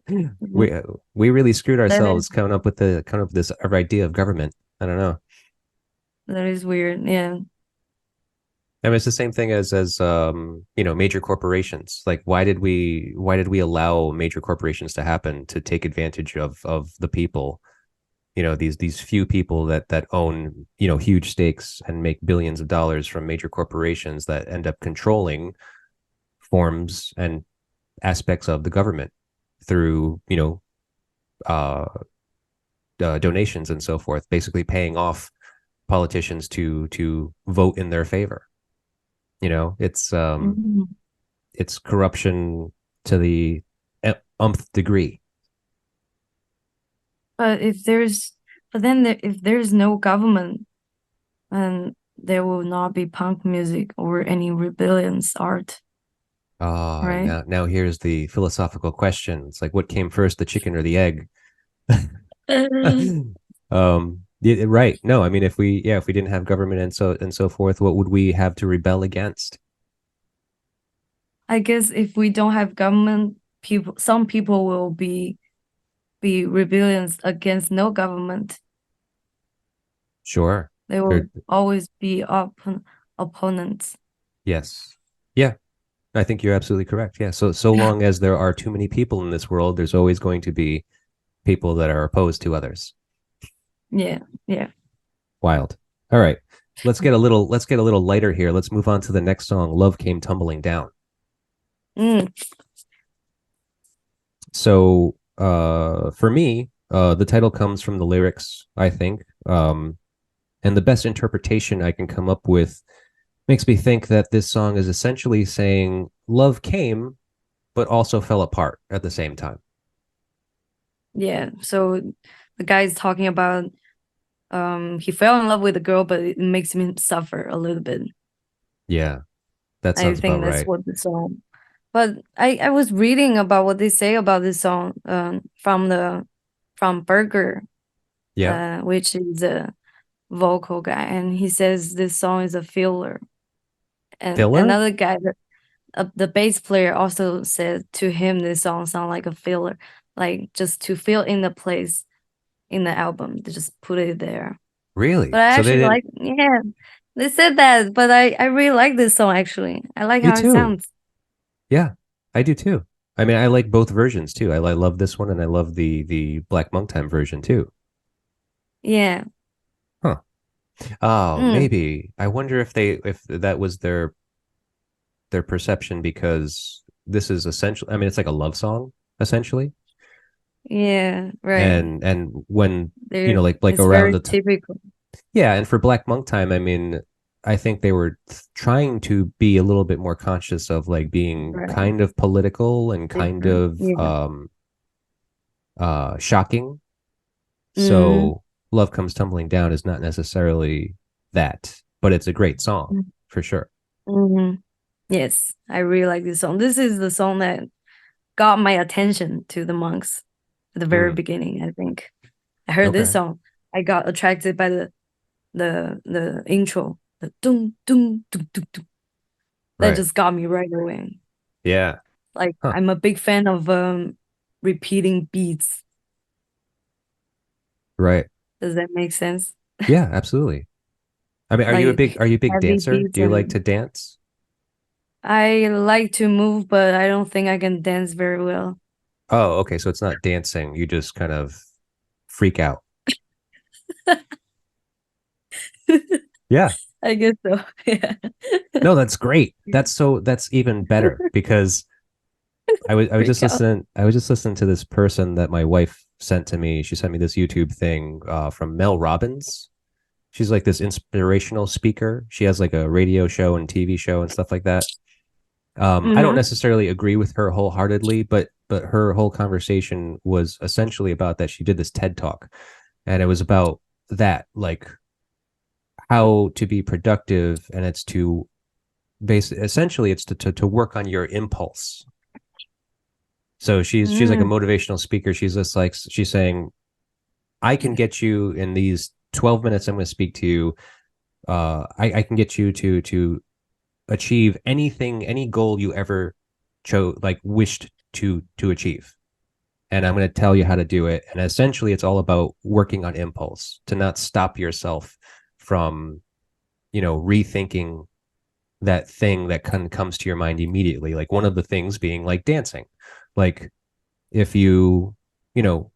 Mhm. We really screwed That is ourselves coming up with this idea of government. I don't know. that is weird. Yeah. I mean, it's the same thing as major corporations. Like, why did we allow major corporations to happen, to take advantage of the people? These few people that own, huge stakes and make billions of dollars from major corporations that end up controlling forms and aspects of the government through, uh, donations and so forth, basically paying off politicians to vote in their favor. It's Mhm. it's corruption to the umpth degree. But if there's no government, then there will not be punk music or any rebellions art, right? Now here's the philosophical question. It's like, what came first, the chicken or the egg? Yeah, right. No, I mean, if we didn't have government and so forth, what would we have to rebel against? I guess if we don't have government, some people will be rebellions against no government. Sure. They will There, always be opponents. yes. Yeah, I think you're absolutely correct. Yeah. So long as there are too many people in this world, there's always going to be people that are opposed to others. Yeah, yeah. Wild. All right. Let's get a little lighter here. Let's move on to the next song, Love Came Tumbling Down. Mm. So for me, the title comes from the lyrics, I think. And the best interpretation I can come up with makes me think that this song is essentially saying love came, but also fell apart at the same time. Yeah. So the guy is talking about he fell in love with a girl, but it makes him suffer a little bit. Yeah, that I sounds about think that's right. what the song. But I was reading about what they say about this song from Berger, Yeah. which is a vocal guy, and he says this song is a filler. And Filler? another guy, the bass player, also said to him this song sound like a filler, like just to fill in the place in the album, to just put it there. But Really? I So they actually didn't. like, yeah, they said that, but I really like this song actually. I like Me how it too. sounds. Yeah, I do too. I mean, I like both versions too. I love this one and I love the Black Monk Time version too. Yeah. Huh. Oh, Mm, maybe. I wonder if that was their perception because this is essentially, I mean, it's like a love song essentially. yeah, right. And when, There, like it's around very the typical. yeah, and for Black Monk Time, I mean, I think they were trying to be a little bit more conscious of like being Right. kind of political and kind Different. of Yeah. shocking. Mm, So Love Comes Tumbling Down is not necessarily that, but it's a great song for sure. mm, yes, I really like this song. This is the song that got my attention to the monks at the very Mm, beginning, I think. I heard this okay. song. I got attracted by the intro. The doom doom doom doom doom. That Right. just got me right away. Yeah. Like Huh. I'm a big fan of repeating beats. Right. Does that make sense? Yeah, absolutely. I mean, Like are you a big heavy dancer? beats, Do you like and to dance? I like to move, but I don't think I can dance very well. Oh, okay. So it's not dancing. You just kind of freak out. Yeah. I guess so. Yeah. No, that's great. That's even better because Freak out. I was just listening to this person that my wife sent to me. She sent me this YouTube thing from Mel Robbins. She's like this inspirational speaker. She has like a radio show and TV show and stuff like that. I don't Mm-hmm. necessarily agree with her wholeheartedly, but her whole conversation was essentially about that. She did this TED talk, and it was about that, like how to be productive, and it's to essentially it's to work on your impulse. So she's like a Mm, motivational speaker. She's just like she's saying, I can get you in these 12 minutes I'm going to speak to you. I can get you to achieve anything, any goal you ever like wished to achieve. And I'm going to tell you how to do it. And essentially it's all about working on impulse, to not stop yourself from, rethinking that thing that kind of comes to your mind immediately. Like one of the things being like dancing. Like if you know,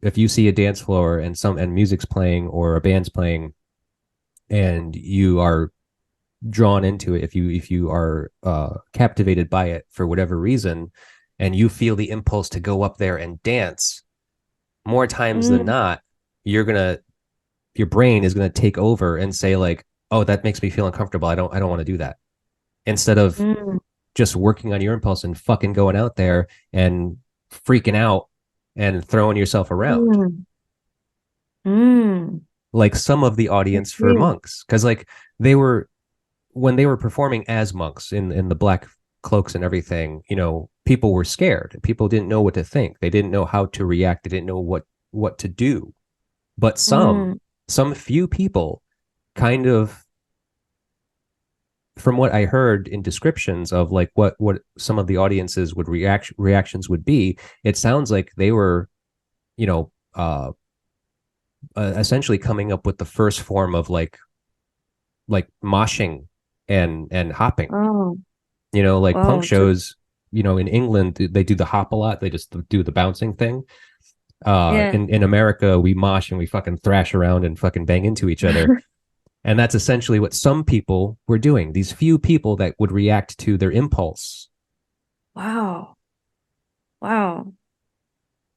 if you see a dance floor and music's playing or a band's playing and you are drawn into it, if you are captivated by it for whatever reason, and you feel the impulse to go up there and dance, more times than mm, not, you're gonna your brain is gonna take over and say like, oh, that makes me feel uncomfortable. I don't want to do that. Instead of mm, just working on your impulse and fucking going out there and freaking out and throwing yourself around mm, mm. like some of the I audience for see. monks, because like they were when they were performing as monks in the black cloaks and everything, people were scared. People didn't know what to think. They didn't know how to react. They didn't know what to do. But Mm, some few people kind of, from what I heard in descriptions of like what some of the audiences would reactions would be, it sounds like they were, you know, essentially coming up with the first form of like moshing and hopping. oh, Like punk wow. So, shows, in England they do the hop a lot. They just do the bouncing thing. yeah. In America we mosh and we fucking thrash around and fucking bang into each other. And that's essentially what some people were doing. These few people that would react to their impulse. Wow. Wow.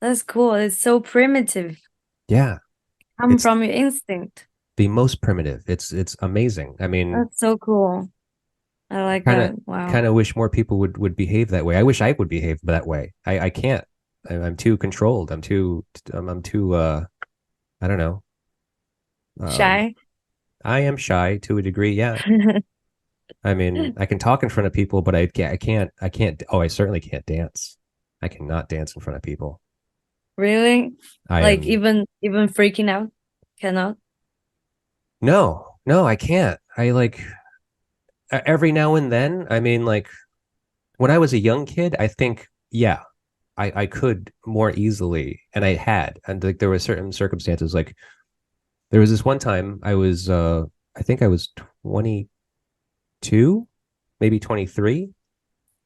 That's cool. It's so primitive. Yeah, Come it's from your instinct. the most primitive. It's amazing. I mean, That's so cool. I like kind of that. Wow. kind of wish more people would behave that way. I wish I would behave that way. I can't. I'm too controlled. I'm too I don't know. Um Shy? I am shy to a degree, yeah. I mean, I can talk in front of people, but I can't oh, I certainly can't dance. I cannot dance in front of people. Really? I Like am even freaking out? Cannot? no, no, I can't. I like every now and then, I mean like when I was a young kid, I think yeah, I could more easily and I had. And like there were certain circumstances like there was this one time I think I was 22, maybe 23,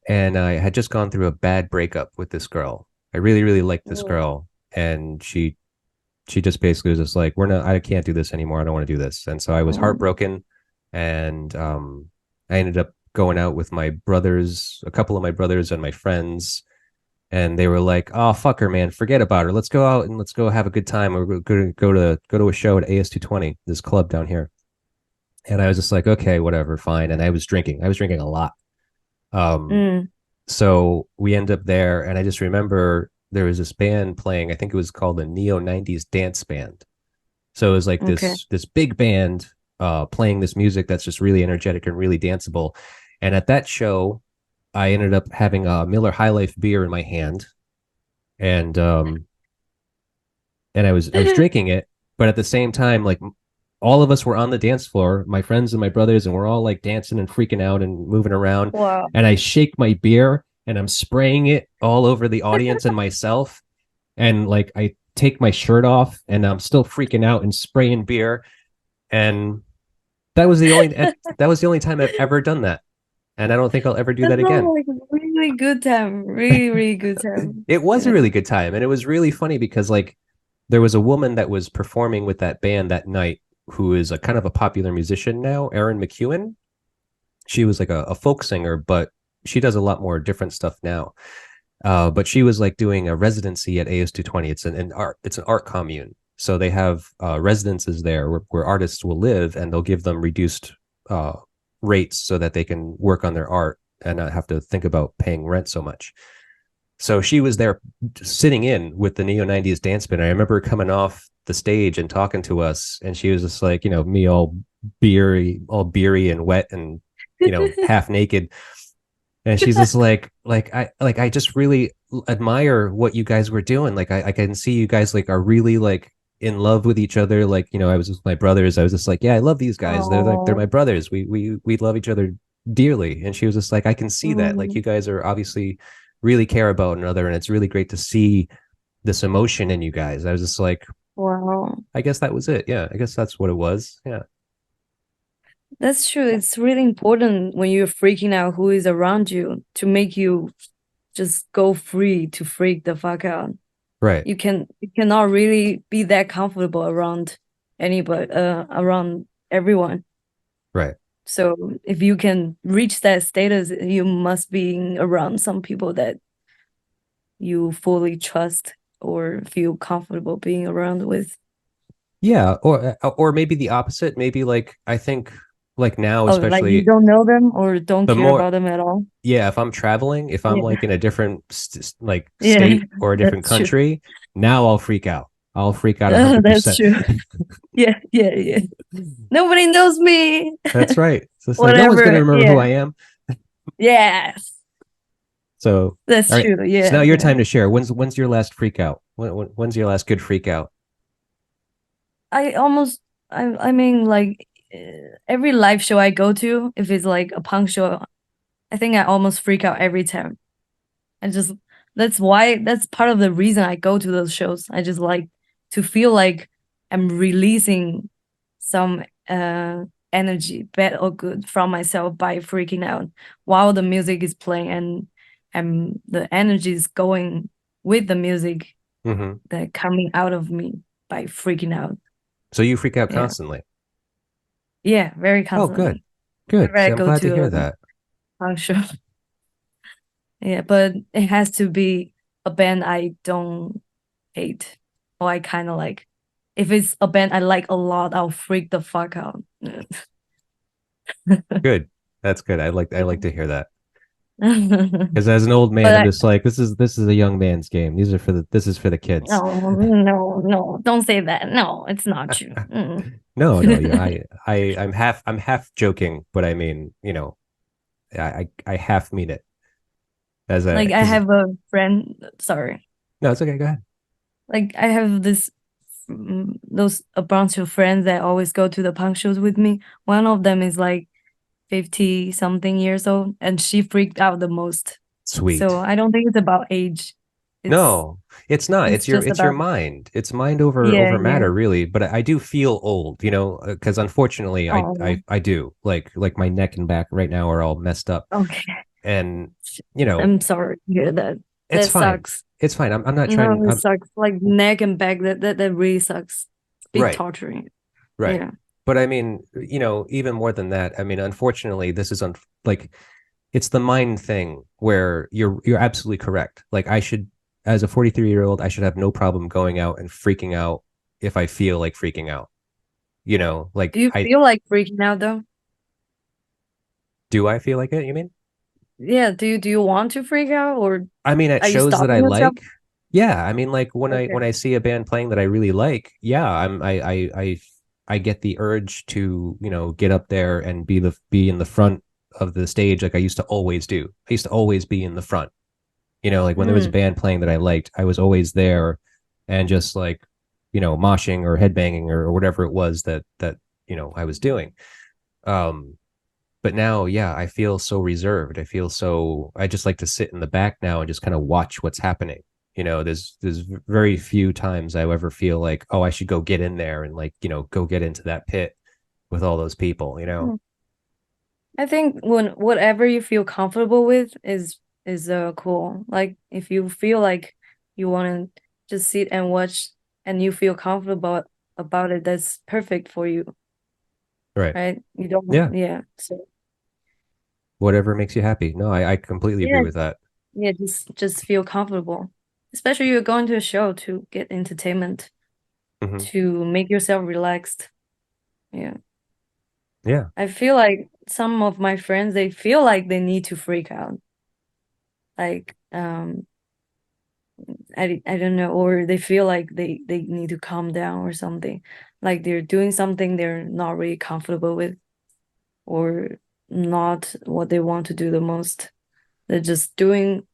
and I had just gone through a bad breakup with this girl. I really, really liked this Oh. girl, and she just basically was just like, we're not, I can't do this anymore. I don't want to do this. And so I was Oh. heartbroken, and I ended up going out with my brothers, a couple of my brothers and my friends, and they were like, "Oh, fuck her, man, forget about her. Let's go out and let's go have a good time. We're going to go to a show at AS220, this club down here." And I was just like, "Okay, whatever, fine." And I was drinking. I was drinking a lot. Um, Mm, so we end up there, and I just remember there was this band playing. I think it was called the Neo '90s Dance Band. So it was like okay. this big band playing this music that's just really energetic and really danceable. And at that show, I ended up having a Miller High Life beer in my hand, and I was drinking it, but at the same time, like all of us were on the dance floor, my friends and my brothers, and we're all like dancing and freaking out and moving around. Wow. And I shake my beer and I'm spraying it all over the audience and myself. And like I take my shirt off and I'm still freaking out and spraying beer. And that was the only time I've ever done that. And I don't think I'll ever do That that sounds again. like a really good time. Really, really good time. It was a Yeah. really good time. And it was really funny because like there was a woman that was performing with that band that night who is a kind of a popular musician now, Erin McEwen. She was like a folk singer, but she does a lot more different stuff now. But she was like doing a residency at AS220. It's an art commune. So they have residences there where artists will live, and they'll give them reduced rates so that they can work on their art and not have to think about paying rent so much. So she was there sitting in with the Neo '90s dance band. I remember her coming off the stage and talking to us, and she was just like, me all beery and wet and half naked. And she's just like I just really admire what you guys were doing. Like I can see you guys like are really like in love with each other. Like, I was with my brothers. I was just like, yeah, I love these guys. They're my Oh. brothers. We love each other dearly. And she was just like, I can see that. Like Mm, you guys are obviously really care about another, and it's really great to see this emotion in you guys. I was just like, wow. I guess that was it. Yeah, I guess that's what it was. Yeah. That's true. It's really important when you're freaking out who is around you to make you just go free to freak the fuck out. Right. You cannot really be that comfortable around anybody, around everyone. Right. So if you can reach that status, you must be around some people that you fully trust or feel comfortable being around with. Yeah, or maybe the opposite. Maybe like I think like now, Oh, like you especially don't know them or don't the care more about them at all. yeah, if I'm traveling, if I'm Yeah, like in a different like yeah, state or a different that's true. country, now I'll freak out. I'll freak out 100%. That's true. Yeah, yeah, yeah. Nobody knows me. That's right. So it's like no one's gonna Whatever. remember who Yeah. I am. Yes. So That's all right. true. So Yeah, now your yeah. time to share. When's your last freak out? When's your last good freak out? I almost I mean like every live show I go to, if it's like a punk show, I think I almost freak out every time. I just that's part of the reason I go to those shows. I just like to feel like I'm releasing some energy, bad or good, from myself by freaking out while the music is playing and the energy is going with the music Mm-hmm. that coming out of me by freaking out. So you freak out Yeah. constantly. Yeah, very Oh, good. constantly. Good. Whenever I See, I'm go glad to to hear a that. punk show. Yeah, but it has to be a band I don't hate or I kind of like. If it's a band I like a lot, I'll freak the fuck out. Good. That's good. I like to hear that. But Because as an old man, I'm I just like, this is a young man's game. This is for the kids. no, no, no, don't say that. No, it's not true. Mm. No, yeah, I'm half joking, but I mean, I half mean it as a Like I because have a friend, sorry. no, it's okay. Go ahead. Like I have those a bunch of friends that always go to the punk shows with me. One of them is like 50 something years old and she freaked out the most. Sweet. So I don't think it's about age. It's No, it's not. it's It's just your about mind. It's mind over yeah, yeah. matter, really. But I do feel old, because unfortunately, I Oh, I I do like my neck and back right now are all messed up. okay. And you know, I'm sorry to hear that. it's That fine. sucks. It's fine. I'm not trying. No, it sucks. Like neck and back. That really sucks. Big Right, torturing. right. Yeah. But I mean, even more than that, I mean, unfortunately, this is like it's the mind thing where you're absolutely correct. Like I should, as a 43-year-old, I should have no problem going out and freaking out if I feel like freaking out. Do you feel like freaking out though? Do I feel like it? You mean? Yeah. Do you want to freak out, or I mean, at are you shows that I stopping yourself? like, yeah. I mean, like when Okay. I see a band playing that I really like, yeah, I get the urge to get up there and be in the front of the stage like I used to always do. I used to always be in the front. Like when there was a Mm. band playing that I liked, I was always there and just like moshing or headbanging or whatever it was that I was doing. Um, but now, yeah, I feel so reserved. I just like to sit in the back now and just kind of watch what's happening. There's very few times I ever feel like, oh, I should go get in there and like, go get into that pit with all those people. Mm. I think when whatever you feel comfortable with is cool. Like if you feel like you want to just sit and watch and you feel comfortable about it, that's perfect for you, Right. right? You don't, Yeah. yeah. So Whatever makes you happy. No, I completely agree yeah, with that. yeah, just feel comfortable. Especially you're going to a show to get entertainment, Hmm. to make yourself relaxed. Yeah. Yeah. I feel like some of my friends, they feel like they need to freak out. Like, I don't know, or they feel like they need to calm down or something. Like they're doing something they're not really comfortable with, or not what they want to do the most. They're just doing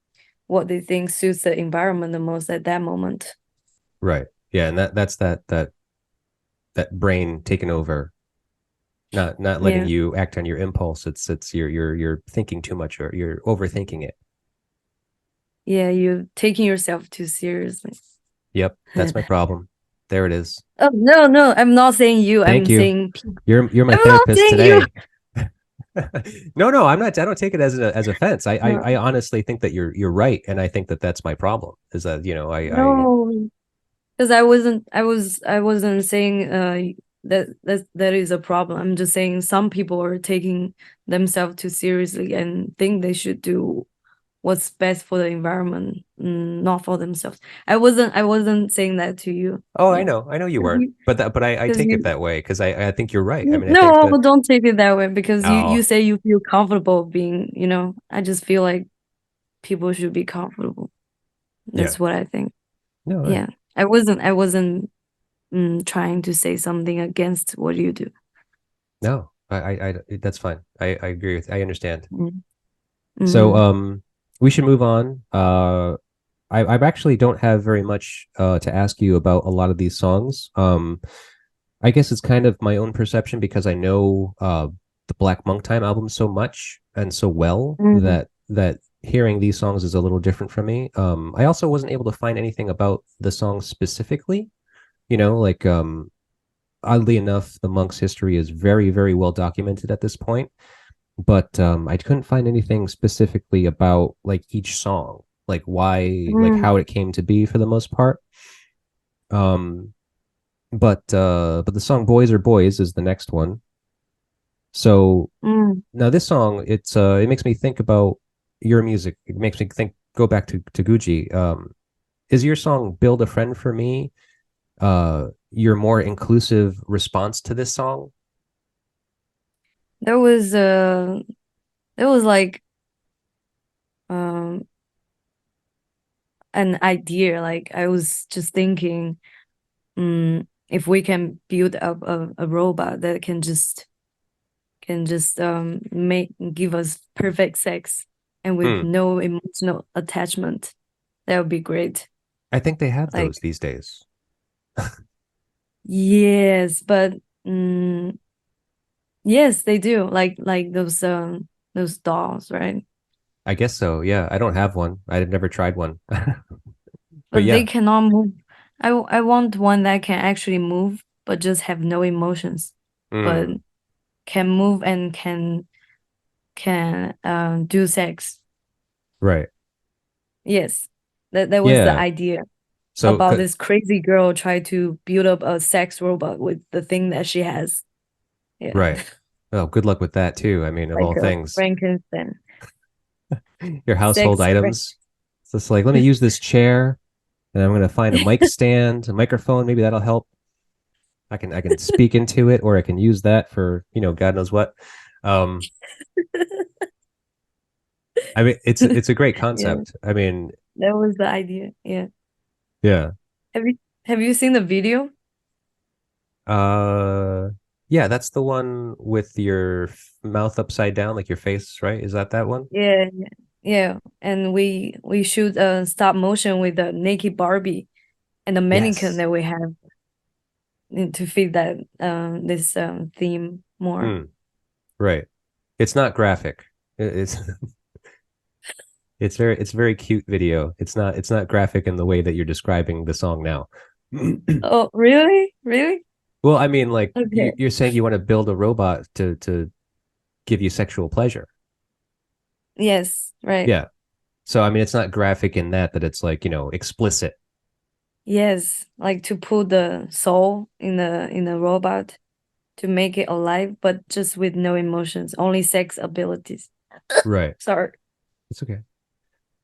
what they think suits the environment the most at that moment. Right. Yeah. And that's that brain taking over, not letting Yeah. you act on your impulse. It's you're thinking too much or you're overthinking it. Yeah, you're taking yourself too seriously. Yep, that's my problem. There it is. Oh, no, no, I'm not saying you. Thank I'm you. saying You're my I'm not therapist saying you. today. No, I'm not. I don't take it as offense. No, I honestly think that you're right, and I think that that's my problem. Is that I no, because I wasn't saying that is a problem. I'm just saying some people are taking themselves too seriously and think they should do what's best for the environment, not for themselves. I wasn't saying that to you. oh Yeah. I know you weren't, but I Because take it you that way because I think you're right. I mean I think no, that don't take it that way because you oh say you feel comfortable being, I just feel like people should be comfortable. yeah That's what I think. no Yeah. I wasn't trying to say something against what you do. no I that's fine. I agree with I understand. Mm. So Mm. we should move on. I actually don't have very much to ask you about a lot of these songs. I guess it's kind of my own perception because I know the Black Monk Time album so much and so well Mm. that hearing these songs is a little different for me. I also wasn't able to find anything about the songs specifically. Like oddly enough, the Monks' history is very, very well documented at this point, but I couldn't find anything specifically about like each song, like why, like Mm. how it came to be for the most part. Um, but the song "Boys Are Boys" is the next one. So Mm. now this song, it makes me think about your music. It makes me think go back to Guji. Is your song "Build a Friend for Me" your more inclusive response to this song? There was like um an idea. Like I was just thinking, if we can build up a robot that can just make give us perfect sex and with Hmm. no emotional attachment, that would be great. I think they have Like those these days. yes, but yes, they do. Like those dolls, right? I guess so. Yeah, I don't have one. I've never tried one. But But they yeah. cannot move. I want one that can actually move, but just have no emotions, but Mm. can move and can can do sex. Right. Yes, that was the Yeah. idea So, about this crazy girl try to build up a sex robot with the thing that she has. Yeah, right. Oh, good luck with that too. I mean, of like all a things, Frankenstein. your household Sex. items. So it's like, let me use this chair, and I'm going to find a mic stand, a microphone. Maybe that'll help. I can speak into it, or I can use that for God knows what. Um, I mean, it's a great Yeah, concept. I mean, that was the idea. Yeah. yeah. Have you seen the video? Uh, yeah, that's the one with your mouth upside down, like your face, right? Is that one? Yeah, yeah, yeah. And we shoot a stop motion with the naked Barbie and the mannequin Yes. that we have to fit that this theme more. Hmm. Right. It's not graphic. It's it's very cute video. It's not graphic in the way that you're describing the song now. Oh, really? Really? Well, I mean, like Okay. you're saying you want to build a robot to give you sexual pleasure. Yes, right. Yeah. So I mean, it's not graphic in that it's like, explicit. Yes, like to put the soul in the robot to make it alive, but just with no emotions, only sex abilities. Right. Sorry. It's okay.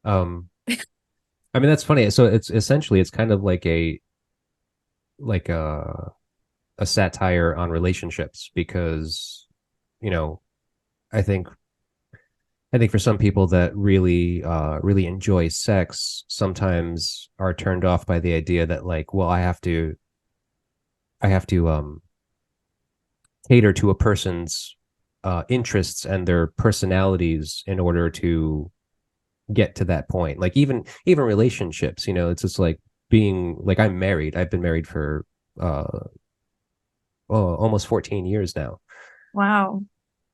Um, I mean, that's funny. So it's essentially it's kind of like like a satire on relationships because, you know, I think I think for some people that really enjoy sex sometimes are turned off by the idea that like, well, I have to cater to a person's interests and their personalities in order to get to that point. Like even relationships, it's just like being like I'm married. I've been married for almost 14 years now. Wow.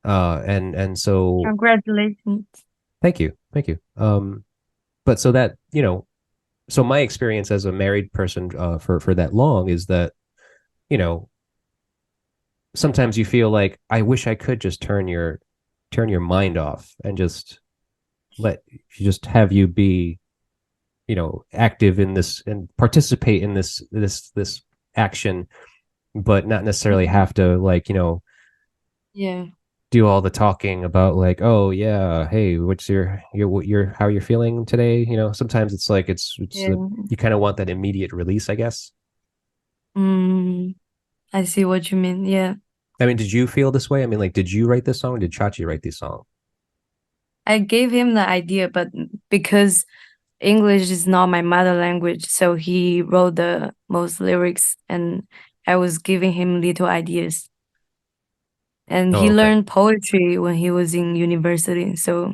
And so Congratulations. thank you. But so that, so my experience as a married person for that long is that, you know, sometimes you feel like I wish I could just turn your mind off and let just have you be, active in this and participate in this action, but not necessarily have to like, Yeah. do all the talking about like, oh yeah, hey, what's your how you're feeling today? Sometimes it's like Yeah. you kind of want that immediate release, I guess. Mm, I see what you mean. Yeah. I mean, did you feel this way? I mean, like, did you write this song? Did Chachi write this song? I gave him the idea, but because English is not my mother language, so he wrote the most lyrics and I was giving him little ideas. And Oh, he okay. learned poetry when he was in university, so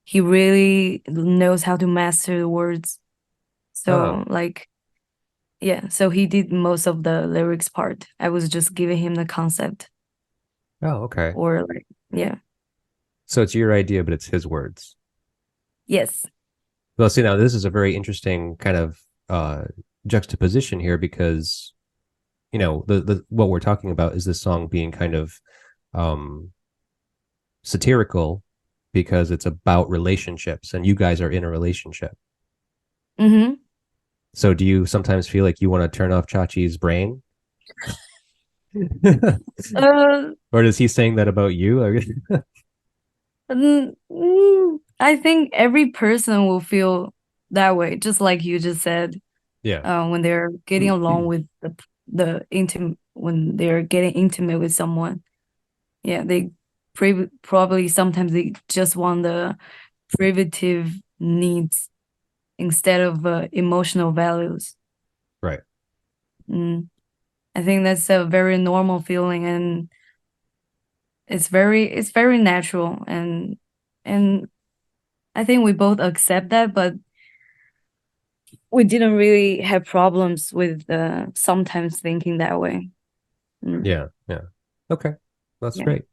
he really knows how to master the words. Oh, So like yeah, so he did most of the lyrics part. I was just giving him the concept oh, okay. or like yeah. So it's your idea, but it's his words. Yes. Well, see, now this is a very interesting kind of juxtaposition here because the what we're talking about is this song being kind of um satirical because it's about relationships and you guys are in a relationship. Mm-hmm. So do you sometimes feel like you want to turn off Chachi's brain? Uh, Or is he saying that about you? I think every person will feel that way, just like you just said. Yeah. When they're getting along with the intimate, when they're getting intimate with someone, yeah, they probably sometimes they just want the privative needs instead of emotional values. Right. Mm. I think that's a very normal feeling, and it's very natural, and I think we both accept that, but we didn't really have problems with sometimes thinking that way. Mm, Yeah. Yeah. Okay. That's yeah. great.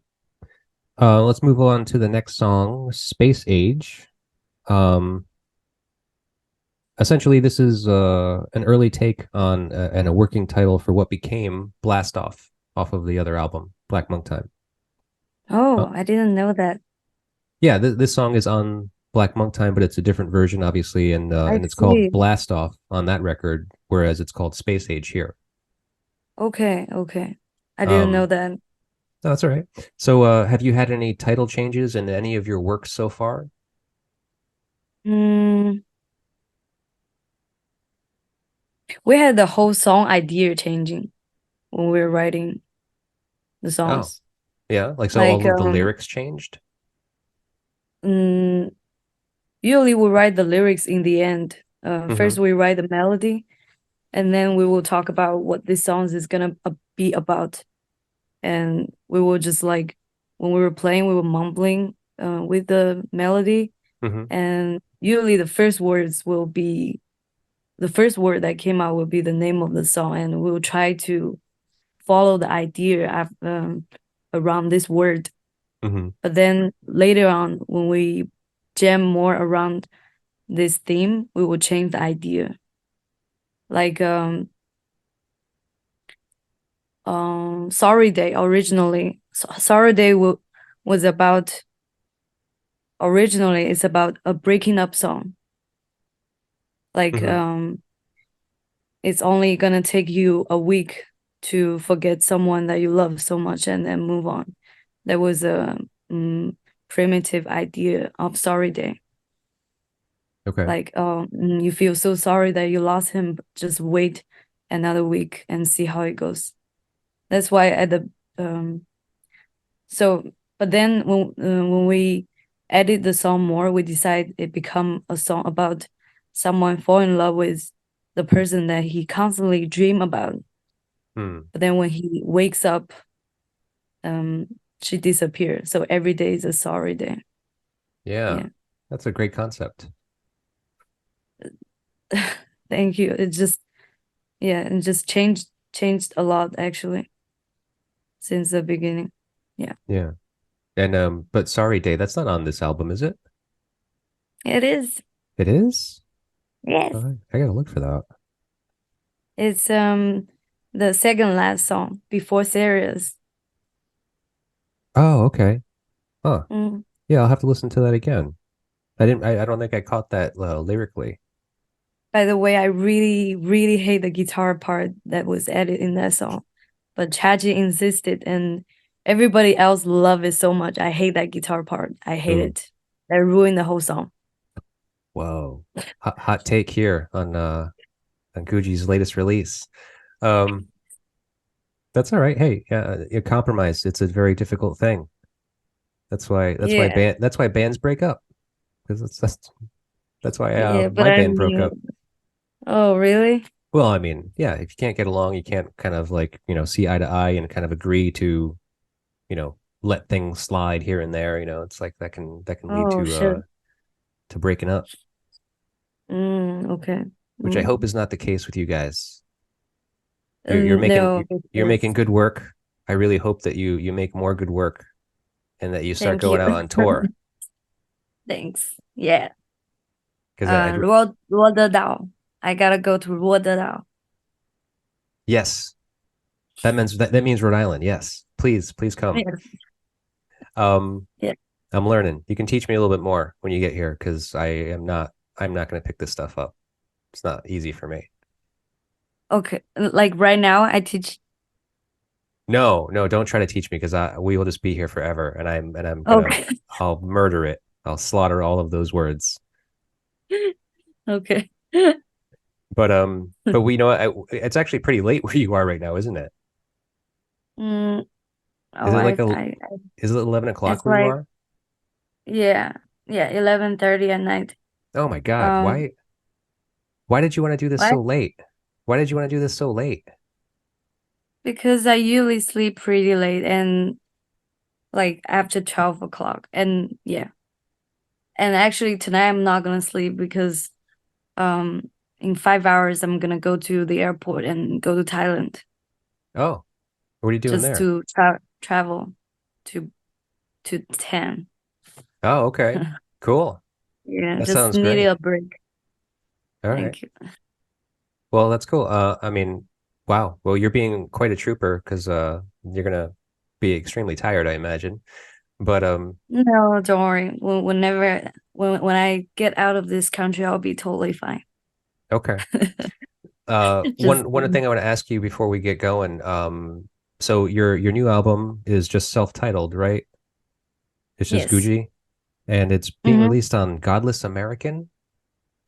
Let's move on to the next song, Space Age. Um, Essentially, this is an early take on and a working title for what became Blast Off of the other album, Black Monk Time. Uh, Oh, I didn't know that. Yeah, this song is on Black Monk Time, but it's a different version, obviously, I and it's called see. Blast Off on that record, whereas it's called Space Age here. Okay, okay. I didn't know Um, that. no, that's all right. So, have you had any title changes in any of your works so far? Mm, we had the whole song idea changing when we were writing the Oh, songs. yeah, like so Like all of the lyrics changed. mm, usually we write the lyrics in the end. Mm-hmm. First we write the melody, and then we will talk about what this song is gonna be about. And we will just like when we were playing, we were mumbling with the melody, Mm-hmm. and usually the first word that came out will be the name of the song, and we will try to follow the idea around this word. Mm-hmm. But then later on, when we jam more around this theme, we will change the idea. Like Sorry Day originally. Sorry Day was about originally it's about a breaking up song. Like Mm-hmm. it's only gonna take you a week to forget someone that you love so much and then move on. That was a primitive idea of Sorry Day. Okay. Like you feel so sorry that you lost him, but just wait another week and see how it goes. That's why at the so but then when we edit the song more, we decide it become a song about someone fall in love with the person that he constantly dream about. Hmm. But then when he wakes up, she disappears. So every day is a sorry day. Yeah, Yeah. that's a great concept. Thank you. It just yeah, and just changed a lot actually since the beginning. Yeah. Yeah. And but Sorry Day, that's not on this album, is it? It is. It is? Yes. Oh, I gotta look for that. It's the second last song before Serious. Oh, okay. Huh. Mm. Yeah, I'll have to listen to that again. I don't think I caught that lyrically. By the way, I really, really hate the guitar part that was added in that song. But Chachi insisted and everybody else loved it so much. I hate that guitar part. I hate Ooh, it. That ruined the whole song. whoa. Hot take here on Guji's latest release. Um, that's all right. Hey, you compromise. It's a very difficult thing. Yeah, That's why bands break up because that's why yeah, but my I band broke mean, up. oh, really? Well, I mean, yeah, if you can't get along, you can't kind of like, see eye to eye and kind of agree to, let things slide here and there, it's like that can lead Oh, shit. to breaking up, Okay. which I hope Mm. is not the case with you guys. You're making No, you're because making good work. I really hope that you make more good work and that you start thank going you. out on tour Thanks. Yeah. because I Luodedao. I gotta go to Luodedao. yes, that means Rhode Island. Yes. Please come. Yes. Um Yeah. I'm learning. You can teach me a little bit more when you get here because I'm not going to pick this stuff up. It's not easy for me. Okay. Like right now, I teach. No, no, don't try to teach me because we will just be here forever and I'm gonna Okay. I'll murder it. I'll slaughter all of those words. Okay. But we know it's actually pretty late where you are right now, isn't it? Mm, Is oh, it like is it 11 it's o'clock where you like are? yeah, yeah, 11:30 at night. Oh my God. Um, Why did you want to do this what? so late? Why did you want to do this so late? Because I usually sleep pretty late and like after 12 o'clock. And yeah. And actually tonight I'm not gonna sleep because um in 5 hours I'm gonna go to the airport and go to Thailand Oh, what are you doing just there? to travel to 10. Oh, okay. Cool. Yeah, That just sounds needed great. a break. All right. Thank you. Well, that's cool. I mean, wow. Well, you're being quite a trooper because you're gonna be extremely tired, I imagine. But No, don't worry. Whenever when I get out of this country, I'll be totally fine. okay. Just One thing I want to ask you before we get going. So your new album is just self-titled, right? It's just yes. Guji, and it's being Mm-hmm. released on Godless American.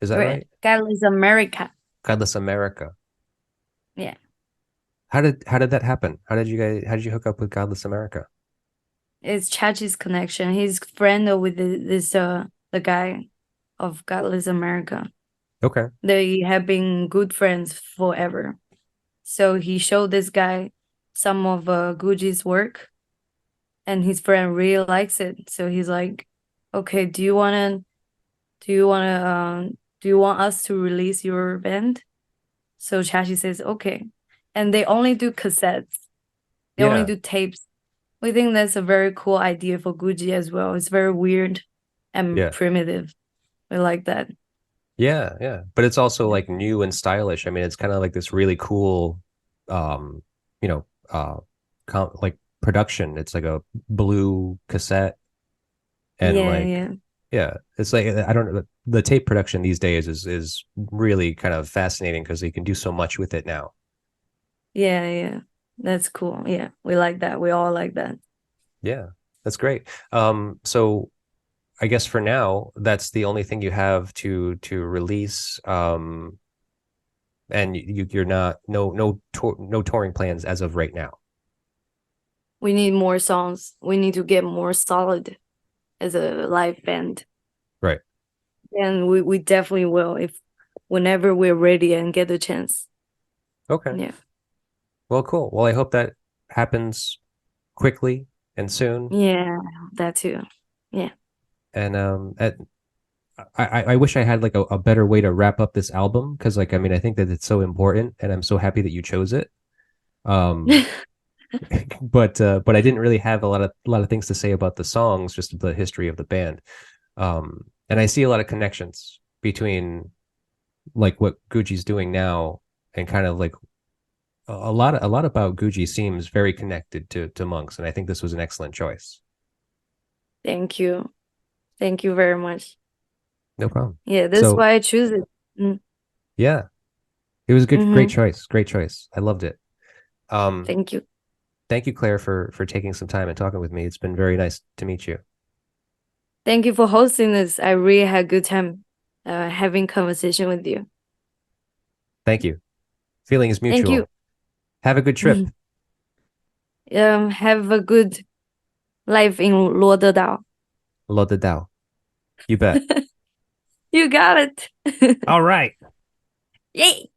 Is that Right. right? God is America. Godless America. Yeah. How did that happen? How did you hook up with Godless America? It's Chachi's connection. He's friend with this the guy of Godless America. Okay. They have been good friends forever. So he showed this guy some of Guji's work, and his friend really likes it. So he's like, "Okay, do you wanna do you want us to release your band?" So Chachi says, "Okay," and they only do cassettes. They only Yeah. do tapes. We think that's a very cool idea for Guji as well. It's very weird and Yeah. primitive. We like that. Yeah, yeah. But it's also Yeah. like new and stylish. I mean, it's kind of like this really cool um, you know, like production. It's like a blue cassette and Yeah, like yeah. yeah, it's like I don't know the tape production these days is really kind of fascinating because you can do so much with it now. Yeah, yeah. That's cool. Yeah. We like that. We all like that. Yeah, that's great. So I guess for now, that's the only thing you have to release. And you're not no touring plans as of right now. We need more songs. We need to get more solid as a live band. Right. And we definitely will if whenever we're ready and get the chance. Okay. Yeah. Well, cool. Well, I hope that happens quickly and soon. Yeah, that too. Yeah. And I wish I had like a better way to wrap up this album because like I mean I think that it's so important and I'm so happy that you chose it. Um, but I didn't really have a lot of things to say about the songs, just the history of the band. And I see a lot of connections between like what Gucci's doing now and kind of like a lot about Gucci seems very connected to monks, and I think this was an excellent choice. Thank you. Thank you very much. No problem. Yeah, that's So why I choose it. Mm, yeah, it was a great mm-hmm. choice. Great choice. I loved it. Um, Thank you. thank you, Claire, for taking some time and talking with me. It's been very nice to meet you. Thank you for hosting this. I really had a good time having conversation with you. Thank you. Feeling is Thank you. mutual. Have a good trip. Have a good life in Luodedao. Lo de Dao. You bet. You got it. All right. Yay!